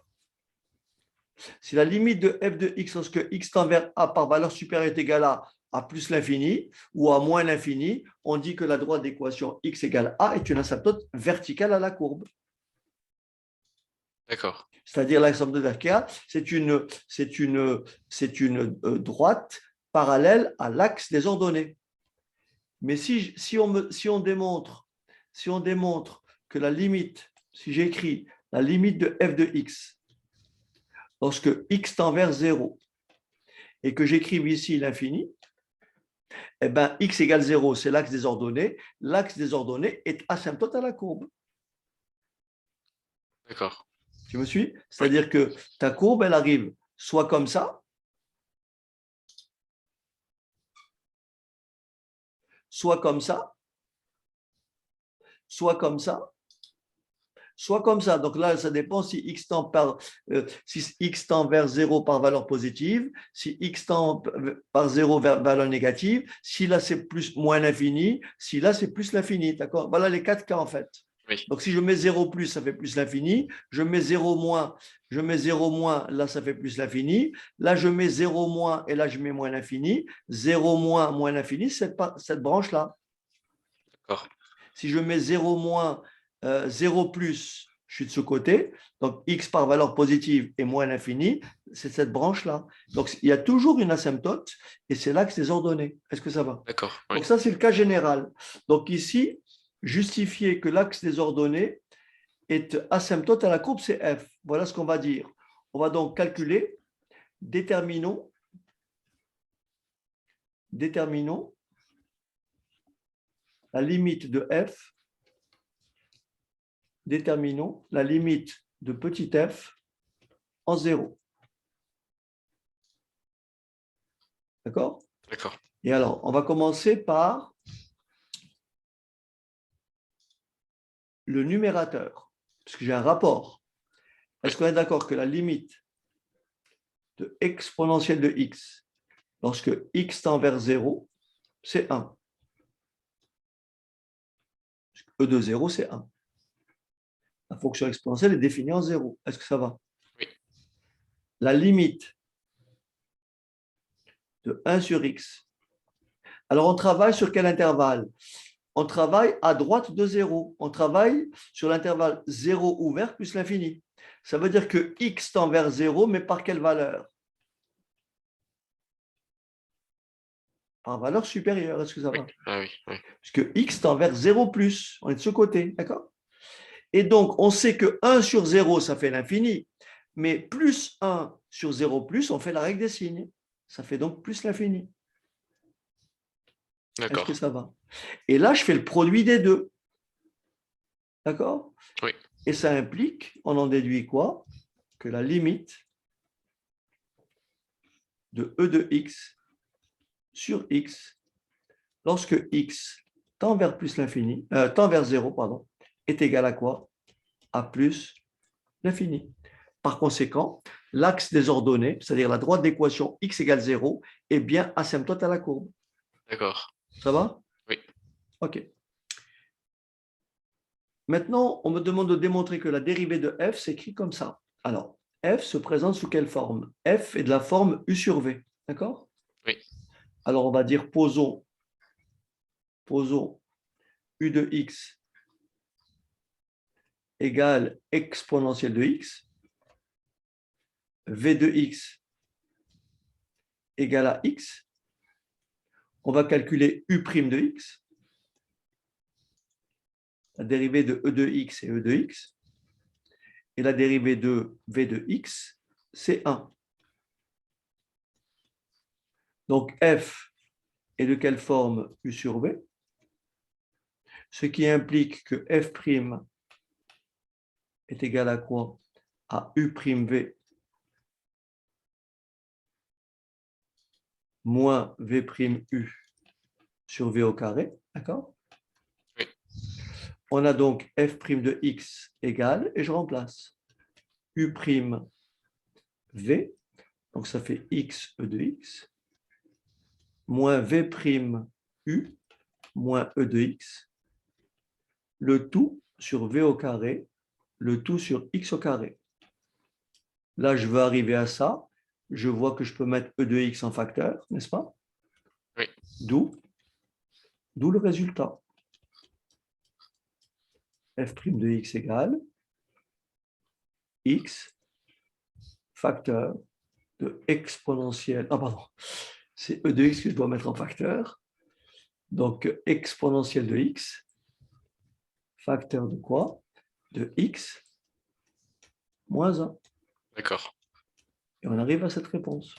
Speaker 1: si la limite de f de x lorsque x tend vers a par valeur supérieure est égale à plus l'infini ou à moins l'infini, on dit que la droite d'équation x égale a est une asymptote verticale à la courbe.
Speaker 2: D'accord.
Speaker 1: C'est-à-dire l'asymptote verticale, c'est une droite parallèle à l'axe des ordonnées. Mais si on démontre que la limite, si j'écris la limite de f de x, lorsque x tend vers 0, et que j'écrive ici l'infini, eh bien, x égale 0, c'est l'axe des ordonnées. L'axe des ordonnées est asymptote à la courbe.
Speaker 2: D'accord.
Speaker 1: Tu me suis? C'est-à-dire que ta courbe, elle arrive soit comme ça, soit comme ça, soit comme ça, soit comme ça. Donc là, ça dépend si si x tend vers 0 par valeur positive, si x tend par 0 vers valeur négative, si là c'est plus moins l'infini, si là c'est plus l'infini. D'accord? Voilà les 4 cas en fait.
Speaker 2: Oui.
Speaker 1: Donc si je mets 0 plus, ça fait plus l'infini. Je mets 0 moins, là ça fait plus l'infini. Là je mets 0 moins et là je mets moins l'infini. 0 moins, moins l'infini, cette branche-là.
Speaker 2: D'accord.
Speaker 1: Si je mets 0 moins, 0 plus, je suis de ce côté. Donc, x par valeur positive et moins l'infini, c'est cette branche-là. Donc, il y a toujours une asymptote et c'est l'axe des ordonnées. Est-ce que ça va?
Speaker 2: D'accord. Oui.
Speaker 1: Donc, ça, c'est le cas général. Donc, ici, justifier que l'axe des ordonnées est asymptote à la courbe, c'est f. Voilà ce qu'on va dire. On va donc calculer, déterminons la limite de f. Déterminons la limite de petit f en 0. D'accord?
Speaker 2: D'accord.
Speaker 1: Et alors, on va commencer par le numérateur, parce que j'ai un rapport. Est-ce qu'on est d'accord que la limite de exponentielle de x, lorsque x tend vers 0, c'est 1? E de 0, c'est 1. La fonction exponentielle est définie en 0. Est-ce que ça va?
Speaker 2: Oui.
Speaker 1: La limite de 1 sur x. Alors, on travaille sur quel intervalle? On travaille à droite de 0. On travaille sur l'intervalle 0 ouvert plus l'infini. Ça veut dire que x tend vers 0, mais par quelle valeur? Par valeur supérieure. Est-ce que ça
Speaker 2: Oui.
Speaker 1: va?
Speaker 2: Ah oui. Oui.
Speaker 1: Puisque x tend vers 0 plus. On est de ce côté. D'accord? Et donc, on sait que 1 sur 0, ça fait l'infini. Mais plus 1 sur 0 plus, on fait la règle des signes. Ça fait donc plus l'infini. Est-ce que
Speaker 2: D'accord.
Speaker 1: ça va? Et là, je fais le produit des deux. D'accord?
Speaker 2: Oui.
Speaker 1: Et ça implique, on en déduit quoi? Que la limite de e de x sur x, lorsque x tend vers plus l'infini, tend vers 0, pardon, est égal à quoi? À plus l'infini. Par conséquent, l'axe des ordonnées, c'est-à-dire la droite d'équation x égale 0, est bien asymptote à la courbe.
Speaker 2: D'accord.
Speaker 1: Ça va?
Speaker 2: Oui.
Speaker 1: OK. Maintenant, on me demande de démontrer que la dérivée de f s'écrit comme ça. Alors, f se présente sous quelle forme? F est de la forme u sur v. D'accord?
Speaker 2: Oui.
Speaker 1: Alors, on va dire posons u de x égale exponentielle de x, v de x égale à x. On va calculer u' de x. La dérivée de e de x est e de x. Et la dérivée de v de x, c'est 1. Donc f est de quelle forme u sur v? Ce qui implique que f' est égal à quoi? À u'v moins v'u sur v au carré. D'accord?
Speaker 2: Oui.
Speaker 1: On a donc f' de x égale, et je remplace u'v, donc ça fait x e de x, moins v'u moins e de x, le tout sur v au carré, le tout sur x au carré. Là, je veux arriver à ça. Je vois que je peux mettre e de x en facteur, n'est-ce pas?
Speaker 2: Oui.
Speaker 1: D'où le résultat. f' de x égale x facteur de exponentielle. Ah, pardon. C'est e de x que je dois mettre en facteur. Donc, exponentielle de x, facteur de quoi? De x moins 1.
Speaker 2: D'accord.
Speaker 1: Et on arrive à cette réponse.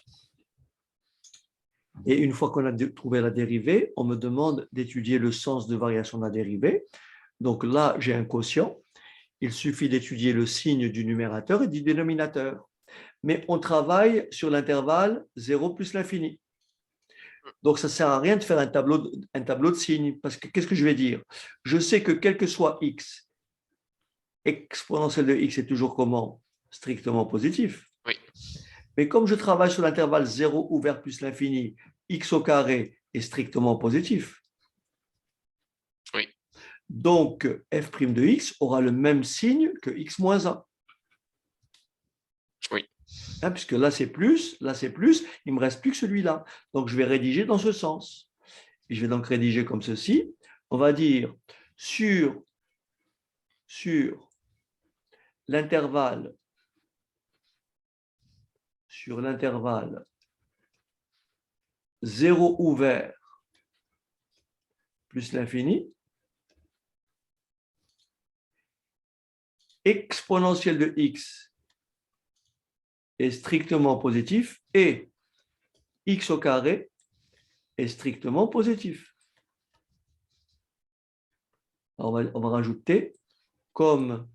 Speaker 1: Et une fois qu'on a trouvé la dérivée, on me demande d'étudier le sens de variation de la dérivée. Donc là, j'ai un quotient. il suffit d'étudier le signe du numérateur et du dénominateur. Mais on travaille sur l'intervalle 0 plus l'infini. Donc, ça ne sert à rien de faire un tableau de signes. Parce que qu'est-ce que je vais dire? Je sais que quel que soit x, exponentielle de x est toujours comment? Strictement positif.
Speaker 2: Oui.
Speaker 1: Mais comme je travaille sur l'intervalle 0 ouvert plus l'infini, x au carré est strictement positif.
Speaker 2: Oui.
Speaker 1: Donc, f' de x aura le même signe que x moins 1.
Speaker 2: Oui.
Speaker 1: Hein, puisque là, c'est plus, il ne me reste plus que celui-là. Donc, je vais rédiger dans ce sens. Et je vais donc rédiger comme ceci. On va dire sur l'intervalle 0 ouvert plus l'infini, exponentielle de x est strictement positif et x au carré est strictement positif. Alors on va rajouter, comme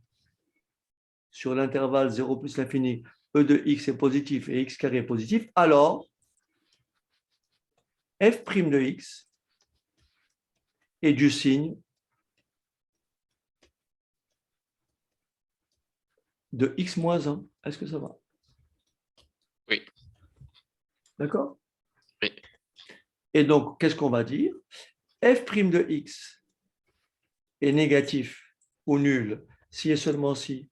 Speaker 1: sur l'intervalle 0 plus l'infini, e de x est positif et x carré est positif, alors f' de x est du signe de x moins 1. Est-ce que ça va?
Speaker 2: Oui.
Speaker 1: D'accord?
Speaker 2: Oui.
Speaker 1: Et donc, qu'est-ce qu'on va dire? F' de x est négatif ou nul si et seulement si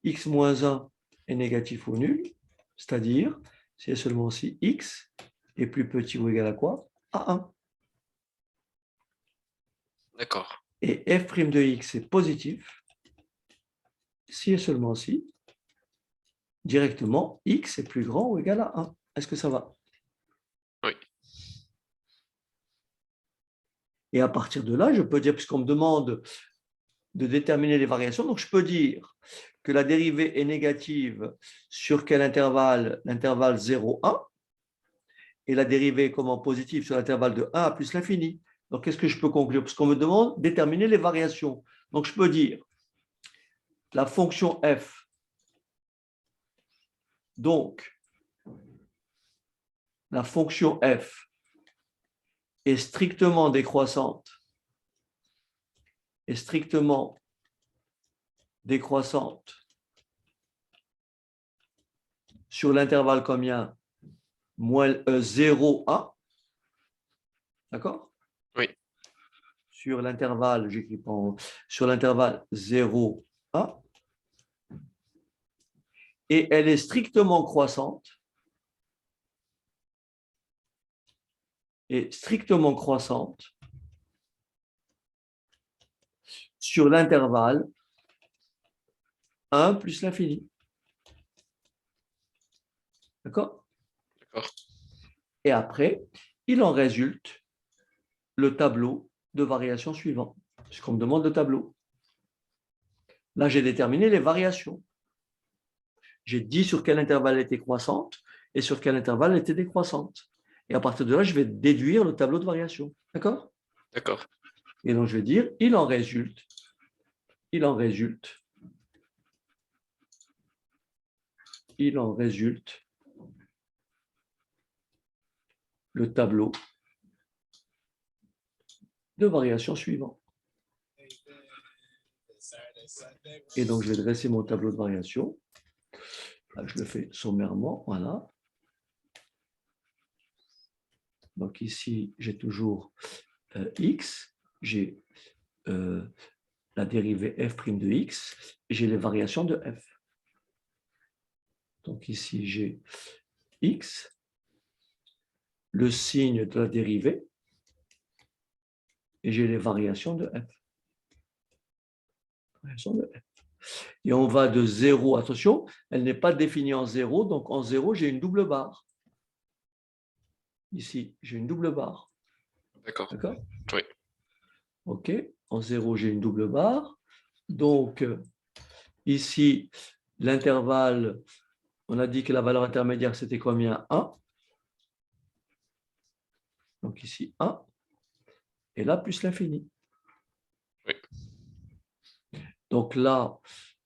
Speaker 1: x moins 1 est négatif ou nul, c'est-à-dire si et seulement si x est plus petit ou égal à quoi? À 1.
Speaker 2: D'accord.
Speaker 1: Et f' de x est positif si et seulement si directement x est plus grand ou égal à 1. Est-ce que ça va?
Speaker 2: Oui.
Speaker 1: Et à partir de là, je peux dire, puisqu'on me demande de déterminer les variations, donc je peux dire que la dérivée est négative sur quel intervalle? L'intervalle 0, 1. Et la dérivée est comment? Positive sur l'intervalle de 1 à plus l'infini. Donc, qu'est-ce que je peux conclure? Parce qu'on me demande de déterminer les variations. Donc, je peux dire la fonction f, donc, la fonction f est strictement décroissante sur l'intervalle combien? 0, 1. D'accord?
Speaker 2: Oui.
Speaker 1: Sur l'intervalle, j'écris pas sur l'intervalle 0, 1. Et elle est strictement croissante. Sur l'intervalle 1 plus l'infini. D'accord?
Speaker 2: D'accord.
Speaker 1: Et après, il en résulte le tableau de variation suivant, puisqu'on me demande le tableau. Là, j'ai déterminé les variations. J'ai dit sur quel intervalle elle était croissante et sur quel intervalle elle était décroissante. Et à partir de là, je vais déduire le tableau de variation. D'accord?
Speaker 2: D'accord.
Speaker 1: Et donc, je vais dire, il en résulte le tableau de variation suivant. Et donc, je vais dresser mon tableau de variation. Là, je le fais sommairement, voilà. Donc ici, j'ai toujours x, j'ai la dérivée f' de x, et j'ai les variations de f. Donc ici, j'ai x, le signe de la dérivée, et j'ai les variations de f. Et on va de 0, attention, elle n'est pas définie en 0, donc en 0, j'ai une double barre. Ici, j'ai une double barre.
Speaker 2: D'accord.
Speaker 1: D'accord?
Speaker 2: Oui.
Speaker 1: OK, en 0, j'ai une double barre. Donc, ici, l'intervalle, on a dit que la valeur intermédiaire, c'était combien? 1. Donc ici, 1. Et là, plus l'infini.
Speaker 2: Oui.
Speaker 1: Donc là,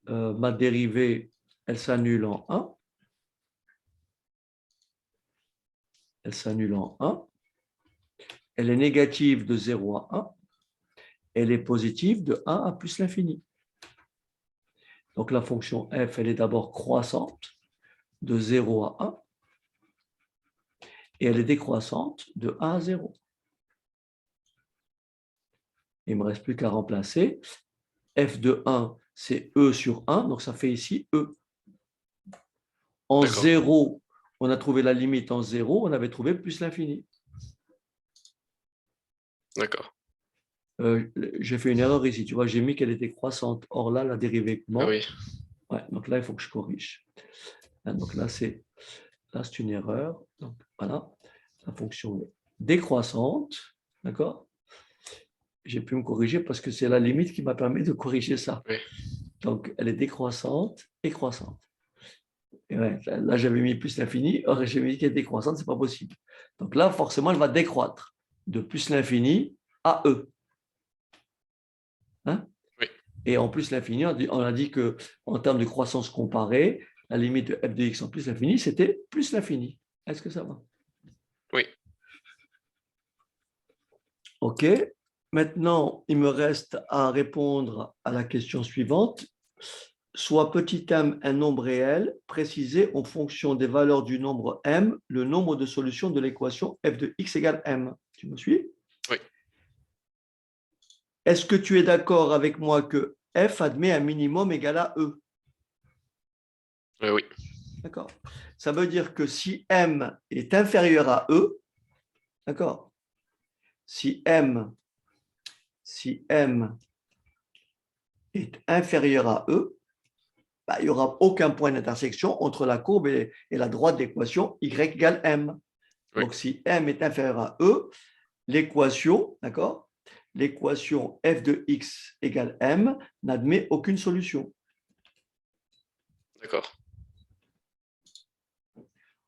Speaker 1: ma dérivée, elle s'annule en 1. Elle s'annule en 1. Elle est négative de 0 à 1. Elle est positive de 1 à plus l'infini. Donc la fonction f, elle est d'abord croissante de 0 à 1. Et elle est décroissante de 1 à 0. Il ne me reste plus qu'à remplacer. F de 1, c'est E sur 1, donc ça fait ici E. En 0, on a trouvé la limite en 0, on avait trouvé plus l'infini.
Speaker 2: D'accord.
Speaker 1: J'ai fait une erreur ici, tu vois, j'ai mis qu'elle était croissante. Or là, la dérivée
Speaker 2: Ah
Speaker 1: comment?
Speaker 2: oui,
Speaker 1: Ouais, donc là, il faut que je corrige. Donc là, c'est une erreur. Donc voilà, la fonction est décroissante. D'accord? J'ai pu me corriger parce que c'est la limite qui m'a permis de corriger ça.
Speaker 2: oui,
Speaker 1: Donc, elle est décroissante et croissante. Et ouais, là, j'avais mis plus l'infini. Or, j'ai mis qu'elle est décroissante, ce n'est pas possible. Donc là, forcément, elle va décroître de plus l'infini à E. Hein?
Speaker 2: oui,
Speaker 1: Et en plus l'infini, on a dit qu'en termes de croissance comparée, la limite de f de x en plus l'infini, c'était plus l'infini. Est-ce que ça va?
Speaker 2: oui.
Speaker 1: OK. Maintenant, il me reste à répondre à la question suivante. Soit petit m un nombre réel, précisé en fonction des valeurs du nombre m, le nombre de solutions de l'équation f de x égale m. Tu me suis?
Speaker 2: Oui.
Speaker 1: Est-ce que tu es d'accord avec moi que f admet un minimum égal à e?
Speaker 2: Oui.
Speaker 1: D'accord. Ça veut dire que si m est inférieur à e, d'accord, si m est inférieur à e, bah, il n'y aura aucun point d'intersection entre la courbe et la droite d'équation y égale m.
Speaker 2: Oui.
Speaker 1: Donc, si m est inférieur à e, l'équation, d'accord, l'équation f de x égale m n'admet aucune solution.
Speaker 2: D'accord.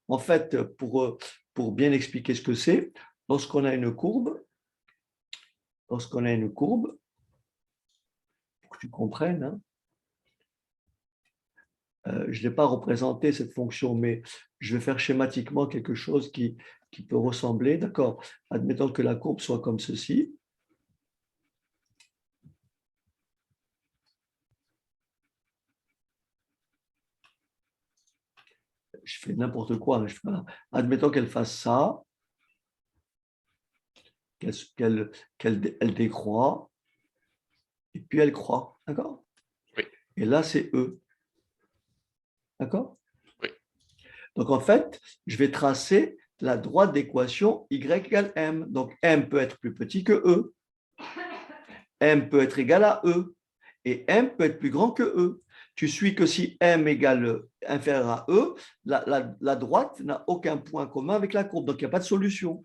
Speaker 1: En fait, pour bien expliquer ce que c'est, lorsqu'on a une courbe, pour que tu comprennes, hein, je n'ai pas représenté cette fonction, mais je vais faire schématiquement quelque chose qui peut ressembler. D'accord. Admettons que la courbe soit comme ceci. Je fais n'importe quoi. Admettons qu'elle fasse ça, qu'elle décroît, et puis elle croît. D'accord.
Speaker 2: Oui.
Speaker 1: Et là, c'est E. D'accord.
Speaker 2: Oui.
Speaker 1: Donc, en fait, je vais tracer la droite d'équation y égale m. Donc, m peut être plus petit que E. M peut être égal à E. Et m peut être plus grand que E. Tu suis que si m égale inférieur à E, la droite n'a aucun point commun avec la courbe. Donc, il n'y a pas de solution.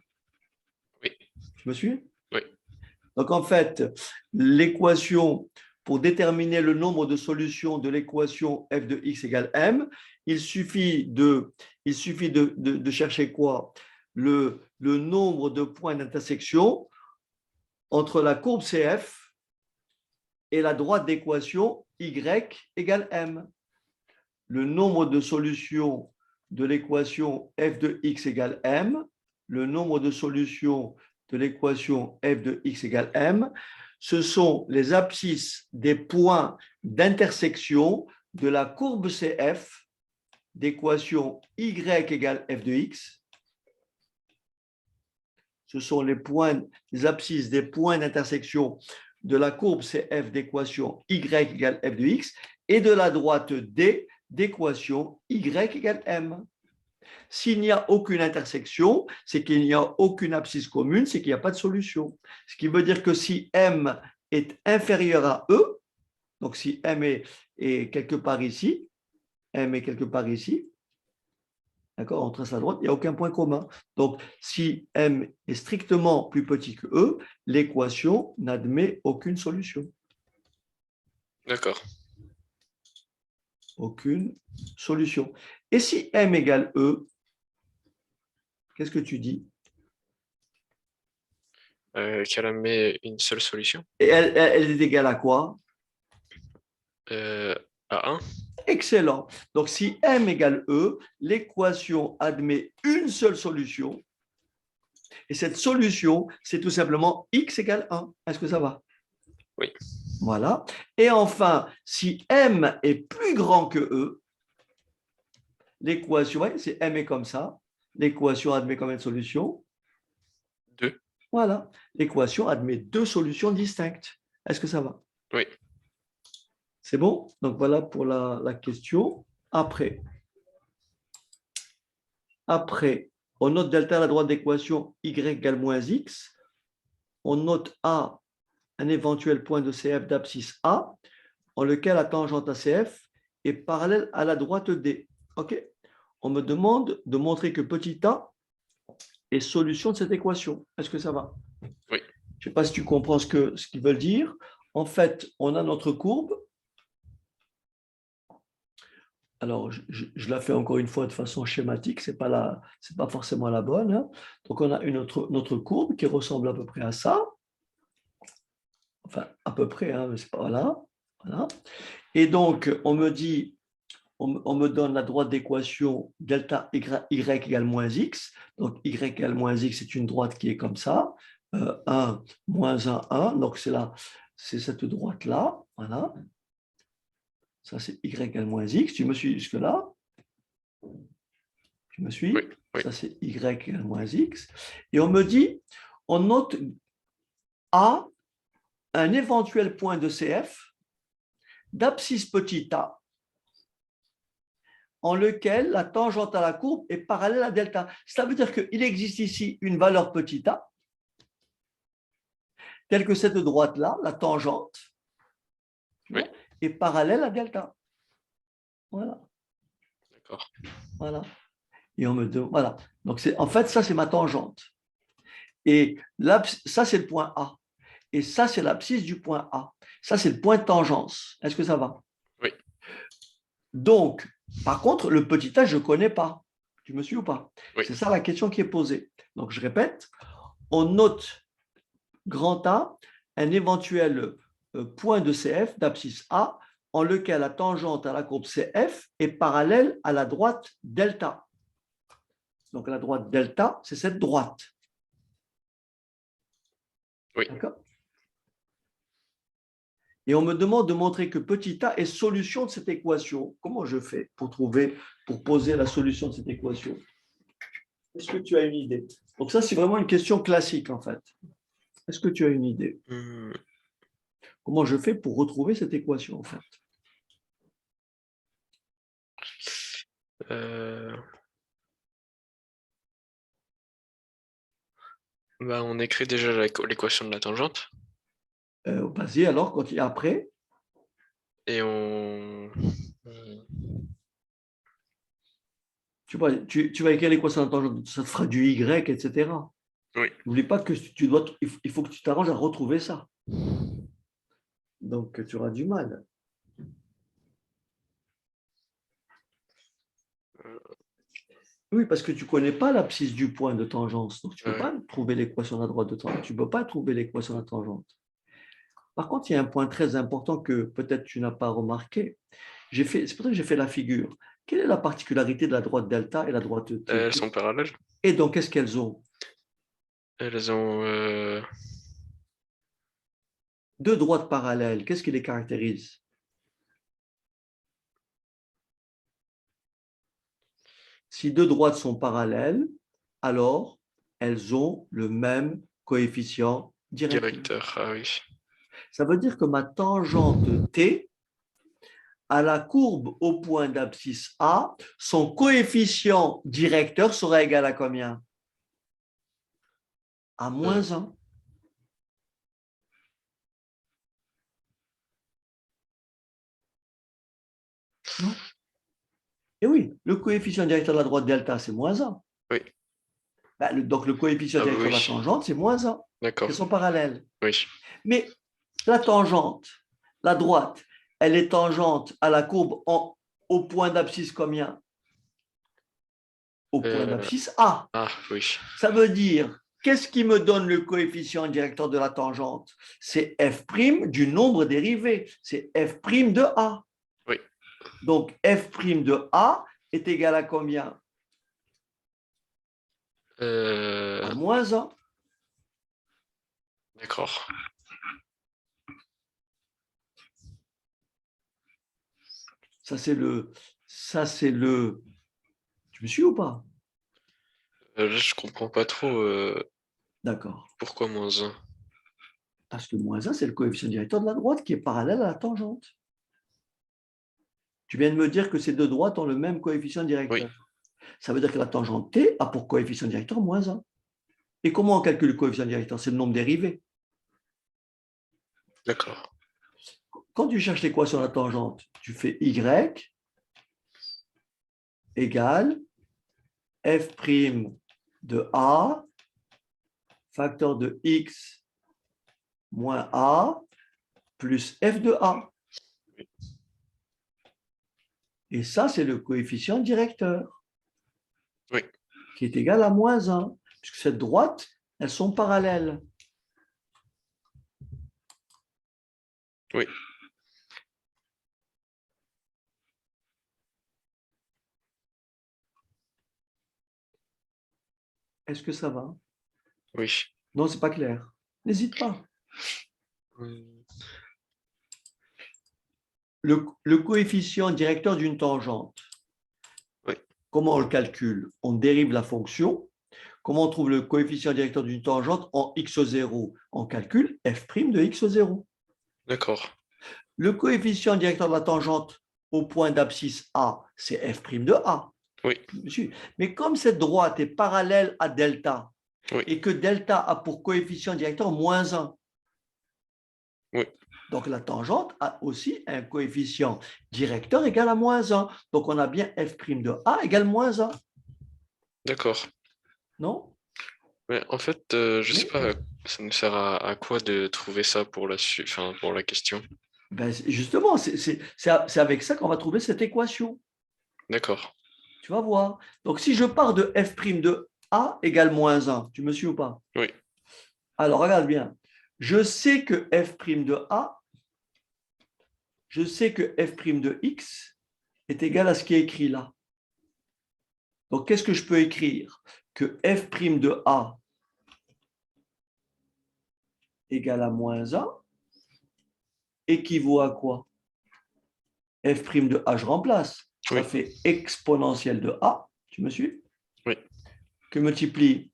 Speaker 2: Oui.
Speaker 1: Tu me suis?
Speaker 2: Oui.
Speaker 1: Donc, en fait, l'équation, pour déterminer le nombre de solutions de l'équation f de x égale m, il suffit de chercher quoi? Le nombre de points d'intersection entre la courbe CF et la droite d'équation y égale m. Le nombre de solutions de l'équation f de x égale m, le nombre de solutions de l'équation f de x égale m, ce sont les abscisses des points d'intersection de la courbe CF d'équation y égale f de x. Ce sont les abscisses des points d'intersection de la courbe CF d'équation y égale f de x et de la droite D d'équation y égale m. S'il n'y a aucune intersection, c'est qu'il n'y a aucune abscisse commune, c'est qu'il n'y a pas de solution. Ce qui veut dire que si m est inférieur à E, donc si m est quelque part ici, d'accord, on trace à droite, il n'y a aucun point commun. Donc, si m est strictement plus petit que E, l'équation n'admet aucune solution.
Speaker 2: D'accord.
Speaker 1: Aucune solution. Et si m égale E, qu'est-ce que tu dis?
Speaker 2: Qu'elle admet une seule solution.
Speaker 1: Et elle est égale à quoi?
Speaker 2: à 1.
Speaker 1: Excellent. Donc, si M égale E, l'équation admet une seule solution. Et cette solution, c'est tout simplement X égale 1. Est-ce que ça va?
Speaker 2: Oui.
Speaker 1: Voilà. Et enfin, si M est plus grand que E, l'équation, c'est M est comme ça, l'équation admet combien de solutions?
Speaker 2: 2.
Speaker 1: Voilà. L'équation admet deux solutions distinctes. Est-ce que ça va?
Speaker 2: Oui.
Speaker 1: C'est bon? Donc, voilà pour la question. Après, on note delta à la droite d'équation y égale moins x. On note A, un éventuel point de CF d'abscisse A, en lequel la tangente ACF est parallèle à la droite D. OK? On me demande de montrer que petit a est solution de cette équation. Est-ce que ça va?
Speaker 2: Oui.
Speaker 1: Je ne sais pas si tu comprends ce qu'ils veulent dire. En fait, on a notre courbe. Alors, je la fais encore une fois de façon schématique, ce n'est pas forcément la bonne. Hein. Donc, on a notre courbe qui ressemble à peu près à ça. Enfin, à peu près, hein, mais c'est pas là. Voilà. Et donc, on me donne la droite d'équation delta y égale moins x. Donc, y égale moins x, c'est une droite qui est comme ça. 1, moins 1, 1. Donc, c'est cette droite-là. Voilà. Ça, c'est y égale moins x. Tu me suis jusque-là? Tu me suis?
Speaker 2: Oui. Oui.
Speaker 1: Ça, c'est y égale moins x. Et on me dit, on note A, un éventuel point de CF d'abscisse petit a, en lequel la tangente à la courbe est parallèle à delta. Ça veut dire qu'il existe ici une valeur petit a, telle que cette droite-là, la tangente,
Speaker 2: Oui.
Speaker 1: est parallèle à delta. Voilà.
Speaker 2: D'accord.
Speaker 1: Voilà. Et on me demande, voilà. Donc, en fait, ça, c'est ma tangente. Et ça, c'est le point A. Et ça, c'est l'abscisse du point A. Ça, c'est le point de tangence. Est-ce que ça va?
Speaker 2: Oui.
Speaker 1: Donc, par contre, le petit a, je ne connais pas. Tu me suis ou pas?
Speaker 2: Oui.
Speaker 1: C'est ça la question qui est posée. Donc, je répète, on note grand A, un éventuel point de CF d'abscisse A, en lequel la tangente à la courbe CF est parallèle à la droite delta. Donc, la droite delta, c'est cette droite.
Speaker 2: Oui.
Speaker 1: D'accord? Et on me demande de montrer que petit a est solution de cette équation. Comment je fais pour poser la solution de cette équation? Est-ce que tu as une idée? Donc ça, c'est vraiment une question classique, en fait. Est-ce que tu as une idée? Comment je fais pour retrouver cette équation, en fait?
Speaker 2: On écrit déjà l'équation de la tangente.
Speaker 1: Vas-y, alors, continue après.
Speaker 2: Et on...
Speaker 1: Tu vas écrire l'équation de la tangente, ça te fera du y, etc.
Speaker 2: Oui.
Speaker 1: N'oublie pas que il faut que tu t'arranges à retrouver ça. Donc, tu auras du mal. Oui, parce que tu ne connais pas l'abscisse du point de tangence. Donc, tu ne peux pas trouver l'équation de la droite de tangente. Tu ne peux pas trouver l'équation de la tangente. Par contre, il y a un point très important que peut-être tu n'as pas remarqué. C'est pour ça que j'ai fait la figure. Quelle est la particularité de la droite delta et la droite T?
Speaker 2: Elles sont parallèles.
Speaker 1: Et donc, qu'est-ce qu'elles ont?
Speaker 2: Elles ont...
Speaker 1: Deux droites parallèles, qu'est-ce qui les caractérise? Si deux droites sont parallèles, alors elles ont le même coefficient directeur.
Speaker 2: Ah oui.
Speaker 1: Ça veut dire que ma tangente T à la courbe au point d'abscisse A, son coefficient directeur sera égal à combien? À moins 1. Non? Et oui, le coefficient directeur de la droite delta, c'est moins 1.
Speaker 2: Oui.
Speaker 1: Donc, le coefficient directeur de la tangente, c'est moins 1.
Speaker 2: D'accord.
Speaker 1: Elles sont parallèles.
Speaker 2: Oui.
Speaker 1: Mais la tangente, la droite, elle est tangente à la courbe au point d'abscisse combien? Au point d'abscisse A.
Speaker 2: Ah oui.
Speaker 1: Ça veut dire qu'est-ce qui me donne le coefficient directeur de la tangente? C'est f' du nombre dérivé. C'est f' de A.
Speaker 2: Oui.
Speaker 1: Donc, f' de A est égal à combien? À moins 1.
Speaker 2: D'accord.
Speaker 1: Ça, c'est le. Tu me suis ou pas?
Speaker 2: Là, je comprends pas trop
Speaker 1: D'accord.
Speaker 2: pourquoi moins 1.
Speaker 1: Parce que moins 1, c'est le coefficient directeur de la droite qui est parallèle à la tangente. Tu viens de me dire que ces deux droites ont le même coefficient directeur.
Speaker 2: Oui,
Speaker 1: Ça veut dire que la tangente T a pour coefficient directeur moins 1. Et comment on calcule le coefficient directeur? C'est le nombre dérivé.
Speaker 2: d'accord.
Speaker 1: Quand tu cherches l'équation de la tangente, tu fais y égale f' de A facteur de x moins A plus f de A. Et ça, c'est le coefficient directeur
Speaker 2: Oui,
Speaker 1: qui est égal à moins 1, puisque cette droite, elles sont parallèles.
Speaker 2: oui,
Speaker 1: Est-ce que ça va?
Speaker 2: oui.
Speaker 1: Non, c'est pas clair. N'hésite pas.
Speaker 2: Hum,
Speaker 1: Le coefficient directeur d'une tangente,
Speaker 2: Oui,
Speaker 1: comment on le calcule? On dérive la fonction. Comment on trouve le coefficient directeur d'une tangente en x0? On calcule f' de x0.
Speaker 2: d'accord.
Speaker 1: Le coefficient directeur de la tangente au point d'abscisse A, c'est f' de A.
Speaker 2: Oui,
Speaker 1: Mais comme cette droite est parallèle à delta
Speaker 2: oui,
Speaker 1: et que delta a pour coefficient directeur moins 1,
Speaker 2: oui,
Speaker 1: donc la tangente a aussi un coefficient directeur égal à moins 1. Donc on a bien f' de A égale moins 1.
Speaker 2: d'accord.
Speaker 1: Non?
Speaker 2: Mais en fait, je sais
Speaker 1: Mais
Speaker 2: pas, ça nous sert à quoi de trouver ça pour enfin, pour la question.
Speaker 1: ben, justement, c'est avec ça qu'on va trouver cette équation.
Speaker 2: D'accord.
Speaker 1: Tu vas voir. Donc si je pars de f' de A égale moins 1, tu me suis ou pas?
Speaker 2: Oui,
Speaker 1: Alors regarde bien. Je sais que f' de A, je sais que f' de x est égal à ce qui est écrit là. Donc qu'est-ce que je peux écrire? Que f' de A égale à moins 1 équivaut à quoi? F' de A, je remplace. Ça
Speaker 2: oui,
Speaker 1: fait exponentielle de A. Tu me suis?
Speaker 2: oui,
Speaker 1: Que multiplie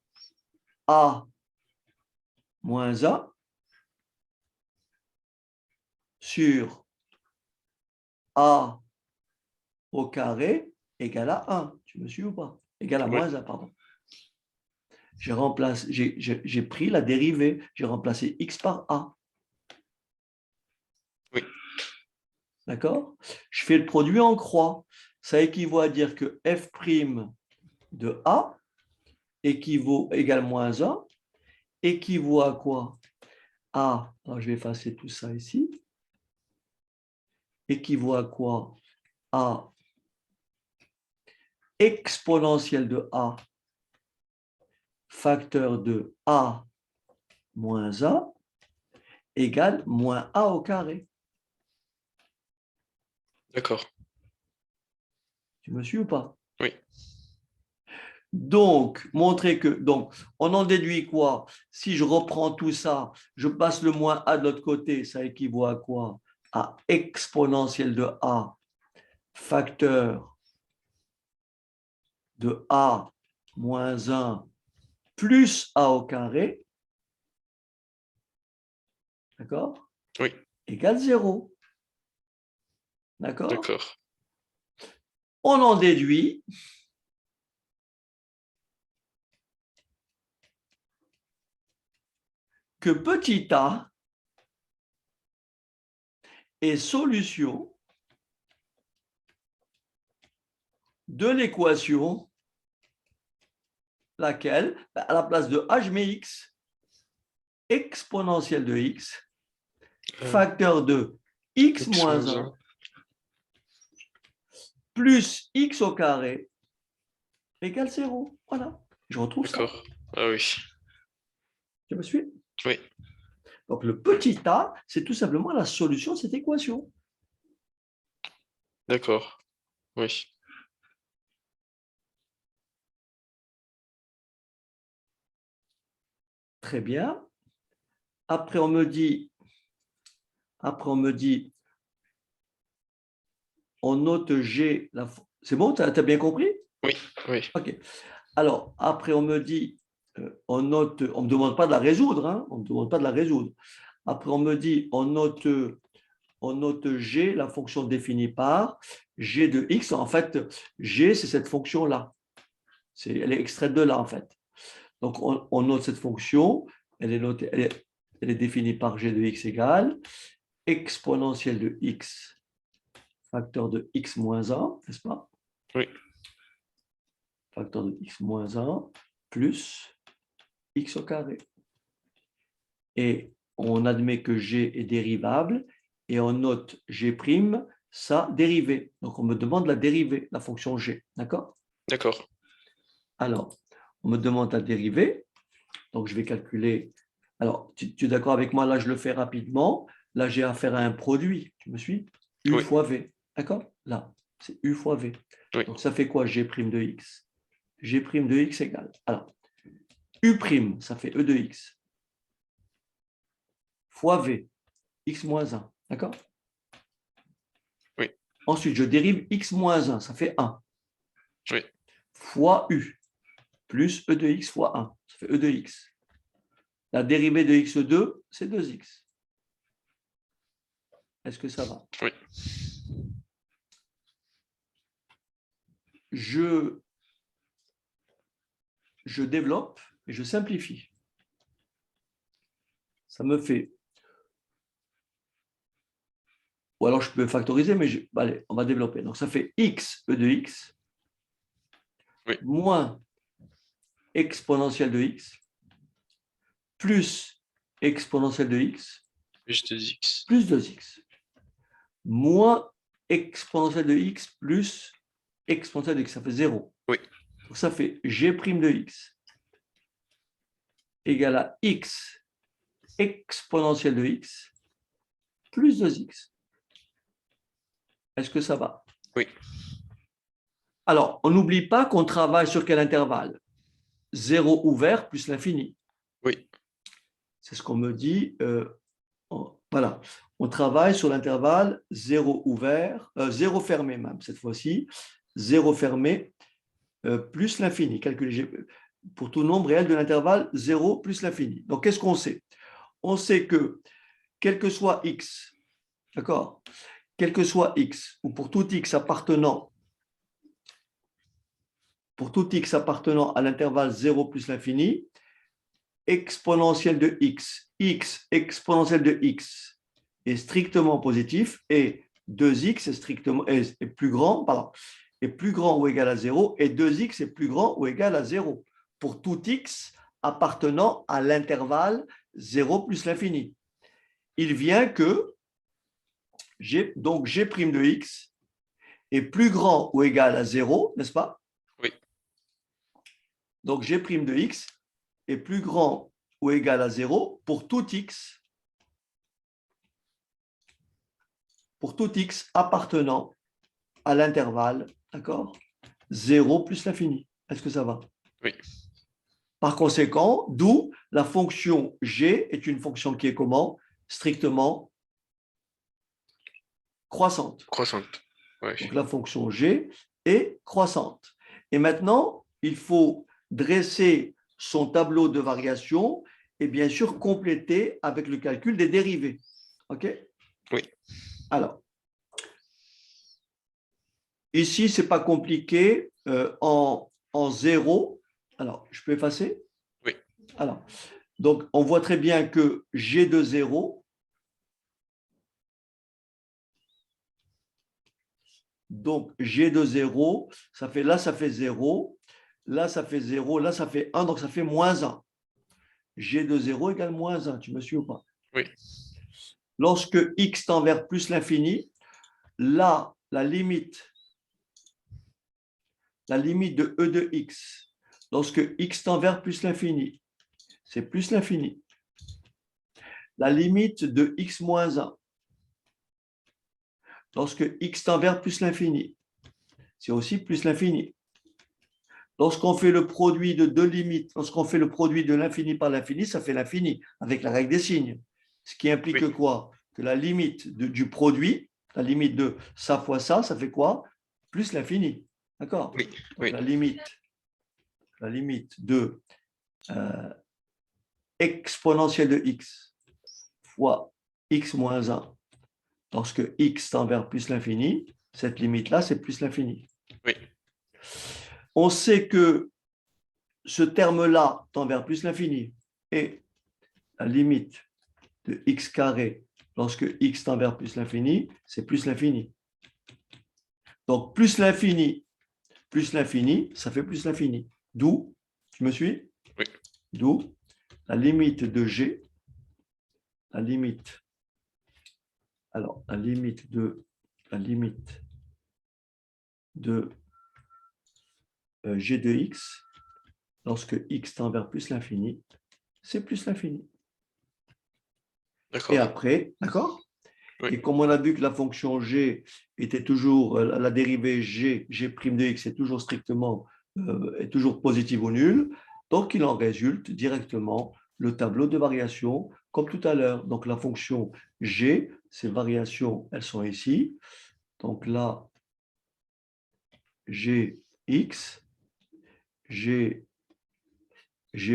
Speaker 1: A moins 1 sur A au carré égale à 1. Tu me suis ou pas? Égale à
Speaker 2: oui,
Speaker 1: moins 1, pardon. J'ai pris la dérivée, j'ai remplacé x par A.
Speaker 2: oui,
Speaker 1: D'accord? Je fais le produit en croix. Ça équivaut à dire que f' de A équivaut égale moins 1, équivaut à quoi? A, alors je vais effacer tout ça ici, équivaut à quoi? A exponentielle de A facteur de A moins 1 égale moins A au carré.
Speaker 2: d'accord.
Speaker 1: Tu me suis ou pas?
Speaker 2: Oui,
Speaker 1: Donc, montrer que, donc, on en déduit quoi? Si je reprends tout ça, je passe le moins A de l'autre côté, ça équivaut à quoi? À exponentielle de A facteur de A moins 1 plus A au carré, d'accord?
Speaker 2: oui,
Speaker 1: Égale 0, d'accord?
Speaker 2: d'accord.
Speaker 1: On en déduit que petit a est solution de l'équation laquelle, à la place de h, je mets x, exponentielle de x, facteur de x
Speaker 2: X
Speaker 1: moins
Speaker 2: moins
Speaker 1: 1
Speaker 2: 1.
Speaker 1: plus x au carré égale 0. Voilà, je retrouve ça.
Speaker 2: D'accord. Ah oui.
Speaker 1: Tu me suis?
Speaker 2: Oui,
Speaker 1: Donc, le petit a, c'est tout simplement la solution de cette équation.
Speaker 2: d'accord. Oui.
Speaker 1: Très bien. Après, on me dit, on note G. C'est bon, tu as bien compris?
Speaker 2: Oui, oui.
Speaker 1: OK. Alors, après, on me dit, on note, on ne me demande pas de la résoudre, hein, on ne me demande pas de la résoudre. Après, on me dit, on note G, la fonction définie par G de X. En fait, G, c'est cette fonction-là. Elle est extraite de là, en fait. Donc, on note cette fonction, elle est définie par G de X égale exponentielle de X, facteur de X moins 1, n'est-ce pas?
Speaker 2: Oui,
Speaker 1: Facteur de X moins 1 plus X au carré. Et on admet que G est dérivable et on note G' sa dérivée. Donc, on me demande la dérivée, la fonction G. D'accord?
Speaker 2: d'accord.
Speaker 1: Alors, on me demande la dérivée. Donc, je vais calculer. Alors, tu es d'accord avec moi? Là, je le fais rapidement. Là, j'ai affaire à un produit. Tu me suis? U
Speaker 2: Oui,
Speaker 1: fois V. D'accord? Là, c'est U fois V.
Speaker 2: oui.
Speaker 1: Donc, ça fait quoi G' de X? G' de X égale. Alors, U', ça fait E de X fois V, X moins 1. D'accord?
Speaker 2: Oui,
Speaker 1: Ensuite, je dérive X moins 1, ça fait 1.
Speaker 2: oui,
Speaker 1: Fois U, plus E de X fois 1, ça fait E de X. La dérivée de X2, c'est 2X. Est-ce que ça va?
Speaker 2: oui.
Speaker 1: Je développe et je simplifie. Ça me fait. Ou alors je peux factoriser, mais allez, on va développer. Donc ça fait X, E de X,
Speaker 2: Oui.
Speaker 1: moins exponentielle de X, plus exponentielle de X,
Speaker 2: Plus 2x.
Speaker 1: plus 2X, moins exponentielle de X plus exponentielle de X, ça fait 0.
Speaker 2: Oui,
Speaker 1: Donc ça fait G' de X égale à X exponentielle de X plus 2X. Est-ce que ça va?
Speaker 2: oui,
Speaker 1: Alors, on n'oublie pas qu'on travaille sur quel intervalle? 0 ouvert plus l'infini.
Speaker 2: oui.
Speaker 1: C'est ce qu'on me dit. Voilà. On travaille sur l'intervalle 0 ouvert, 0 fermé même cette fois-ci, 0 fermé plus l'infini. Calculer pour tout nombre réel de l'intervalle 0 plus l'infini. Donc, qu'est-ce qu'on sait? On sait que, quel que soit x, d'accord? Quel que soit x, ou pour tout x appartenant à l'intervalle 0 plus l'infini, exponentielle de x exponentielle de x est strictement positif et 2x est plus grand, est plus grand ou égal à 0 et 2x est plus grand ou égal à 0 pour tout x appartenant à l'intervalle 0 plus l'infini. Il vient que donc G' de x est plus grand ou égal à 0, n'est-ce pas?
Speaker 2: Oui,
Speaker 1: Donc G' de x est plus grand ou égal à 0 pour tout x appartenant à l'intervalle, d'accord? 0 plus l'infini. Est-ce que ça va?
Speaker 2: oui.
Speaker 1: Par conséquent, d'où la fonction g est une fonction qui est comment? Strictement croissante.
Speaker 2: Croissante. Ouais.
Speaker 1: Donc la fonction g est croissante. Et maintenant, il faut dresser son tableau de variation et bien sûr compléter avec le calcul des dérivées. OK?
Speaker 2: Oui,
Speaker 1: Alors, ici, ce n'est pas compliqué. En 0, alors, je peux effacer?
Speaker 2: oui,
Speaker 1: Alors, donc, on voit très bien que G de 0, donc G de 0, ça fait 0, là, ça fait 0, là, ça fait 1, donc ça fait moins 1. G de 0 égale moins 1, tu me suis ou pas?
Speaker 2: oui,
Speaker 1: Lorsque x tend vers plus l'infini, là, la limite de E de x, lorsque x tend vers plus l'infini, c'est plus l'infini. La limite de x moins 1, lorsque x tend vers plus l'infini, c'est aussi plus l'infini. Lorsqu'on fait le produit de deux limites, lorsqu'on fait le produit de l'infini par l'infini, ça fait l'infini, avec la règle des signes. Ce qui implique
Speaker 2: Oui.
Speaker 1: quoi? Que la limite du produit, la limite de ça fois ça fait quoi? Plus l'infini. D'accord?
Speaker 2: Oui.
Speaker 1: Donc
Speaker 2: Oui.
Speaker 1: la limite de exponentielle de x fois x moins 1, lorsque x tend vers plus l'infini, cette limite-là, c'est plus l'infini.
Speaker 2: Oui.
Speaker 1: On sait que ce terme-là tend vers plus l'infini et la limite de x carré lorsque x tend vers plus l'infini, c'est plus l'infini. Donc, plus l'infini, ça fait plus l'infini. D'où, tu me suis?
Speaker 2: Oui.
Speaker 1: D'où la limite de g, la limite de g de x, lorsque x tend vers plus l'infini, c'est plus l'infini. Et
Speaker 2: D'accord.
Speaker 1: après, d'accord?
Speaker 2: Oui.
Speaker 1: Et comme on a vu que la fonction g était toujours, la dérivée g de x est toujours strictement, est toujours positive ou nulle, donc il en résulte directement le tableau de variation comme tout à l'heure. Donc la fonction g, ces variations, elles sont ici. Donc là, gx, g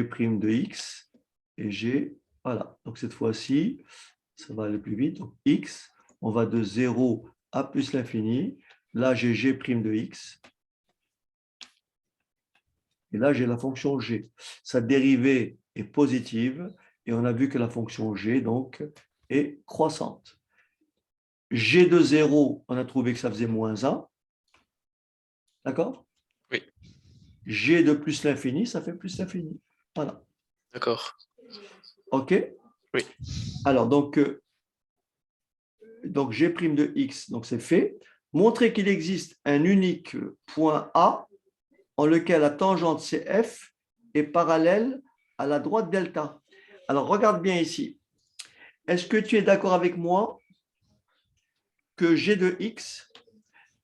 Speaker 1: prime de x et g, voilà. Donc cette fois-ci, ça va aller plus vite. Donc x, on va de 0 à plus l'infini. Là, j'ai g' de x. Et là, j'ai la fonction g. Sa dérivée est positive et on a vu que la fonction g, donc, est croissante. G de 0, on a trouvé que ça faisait moins 1. D'accord?
Speaker 2: Oui.
Speaker 1: G de plus l'infini, ça fait plus l'infini. Voilà.
Speaker 2: D'accord.
Speaker 1: OK?
Speaker 2: Oui.
Speaker 1: Alors, donc g' de x, donc c'est fait. Montrer qu'il existe un unique point A en lequel la tangente CF est parallèle à la droite delta. Alors, regarde bien ici. Est-ce que tu es d'accord avec moi que g de x,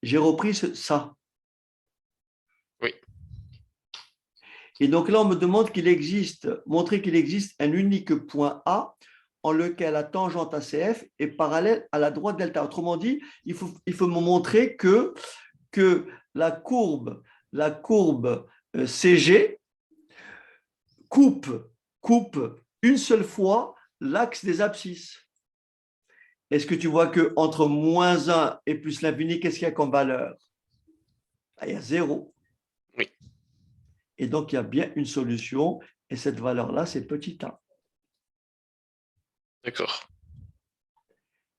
Speaker 1: j'ai repris ça?
Speaker 2: Oui.
Speaker 1: Et donc là, on me demande montrer qu'il existe un unique point A en lequel la tangente ACF est parallèle à la droite delta. Autrement dit, il faut me montrer que la courbe CG coupe une seule fois l'axe des abscisses. Est-ce que tu vois qu'entre moins 1 et plus l'infini, qu'est-ce qu'il y a comme valeur? Il y a 0.
Speaker 2: Oui.
Speaker 1: Et donc, il y a bien une solution, et cette valeur-là, c'est petit a.
Speaker 2: D'accord.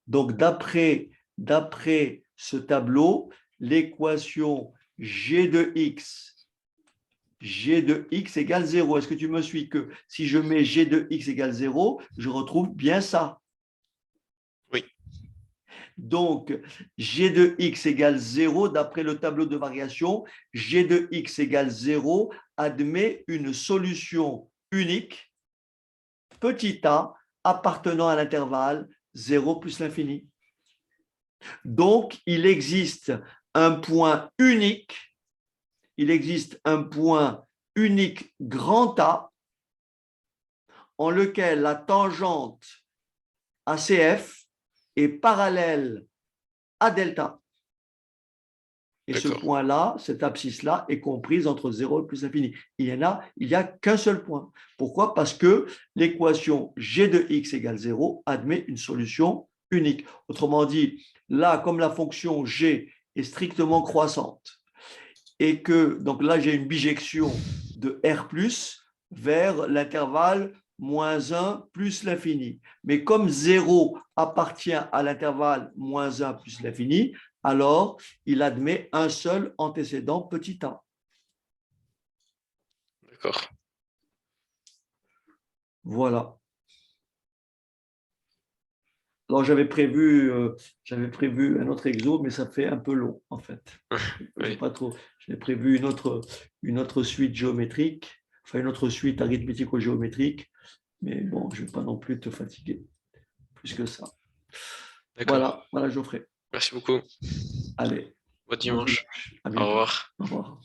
Speaker 1: Donc, d'après ce tableau, l'équation g de x égale 0. Est-ce que tu me suis que si je mets g de x égale 0, je retrouve bien ça?
Speaker 2: Oui.
Speaker 1: Donc, g de x égale 0, d'après le tableau de variation, g de x égale 0 admet une solution unique, petit a, appartenant à l'intervalle 0 plus l'infini. Donc, il existe un point unique, grand A, en lequel la tangente ACF est parallèle à delta. Et ce
Speaker 2: D'accord.
Speaker 1: point-là, cette abscisse-là, est comprise entre 0 et plus l'infini. Il n'y a qu'un seul point. Pourquoi? Parce que l'équation g de x égale 0 admet une solution unique. Autrement dit, là, comme la fonction g est strictement croissante, et que, donc là, j'ai une bijection de R plus vers l'intervalle moins 1 plus l'infini. Mais comme 0 appartient à l'intervalle moins 1 plus l'infini, alors il admet un seul antécédent petit a.
Speaker 2: D'accord.
Speaker 1: Voilà. Alors j'avais prévu un autre exo, mais ça fait un peu long en fait.
Speaker 2: Oui.
Speaker 1: Pas trop. J'avais prévu une autre suite géométrique. enfin une autre suite arithmético-géométrique, mais bon, je ne vais pas non plus te fatiguer plus que ça.
Speaker 2: D'accord.
Speaker 1: Voilà, Geoffrey.
Speaker 2: Merci beaucoup.
Speaker 1: Allez,
Speaker 2: Bon
Speaker 1: bon
Speaker 2: dimanche.
Speaker 1: dimanche. À
Speaker 2: Au
Speaker 1: bientôt.
Speaker 2: revoir.
Speaker 1: Au revoir.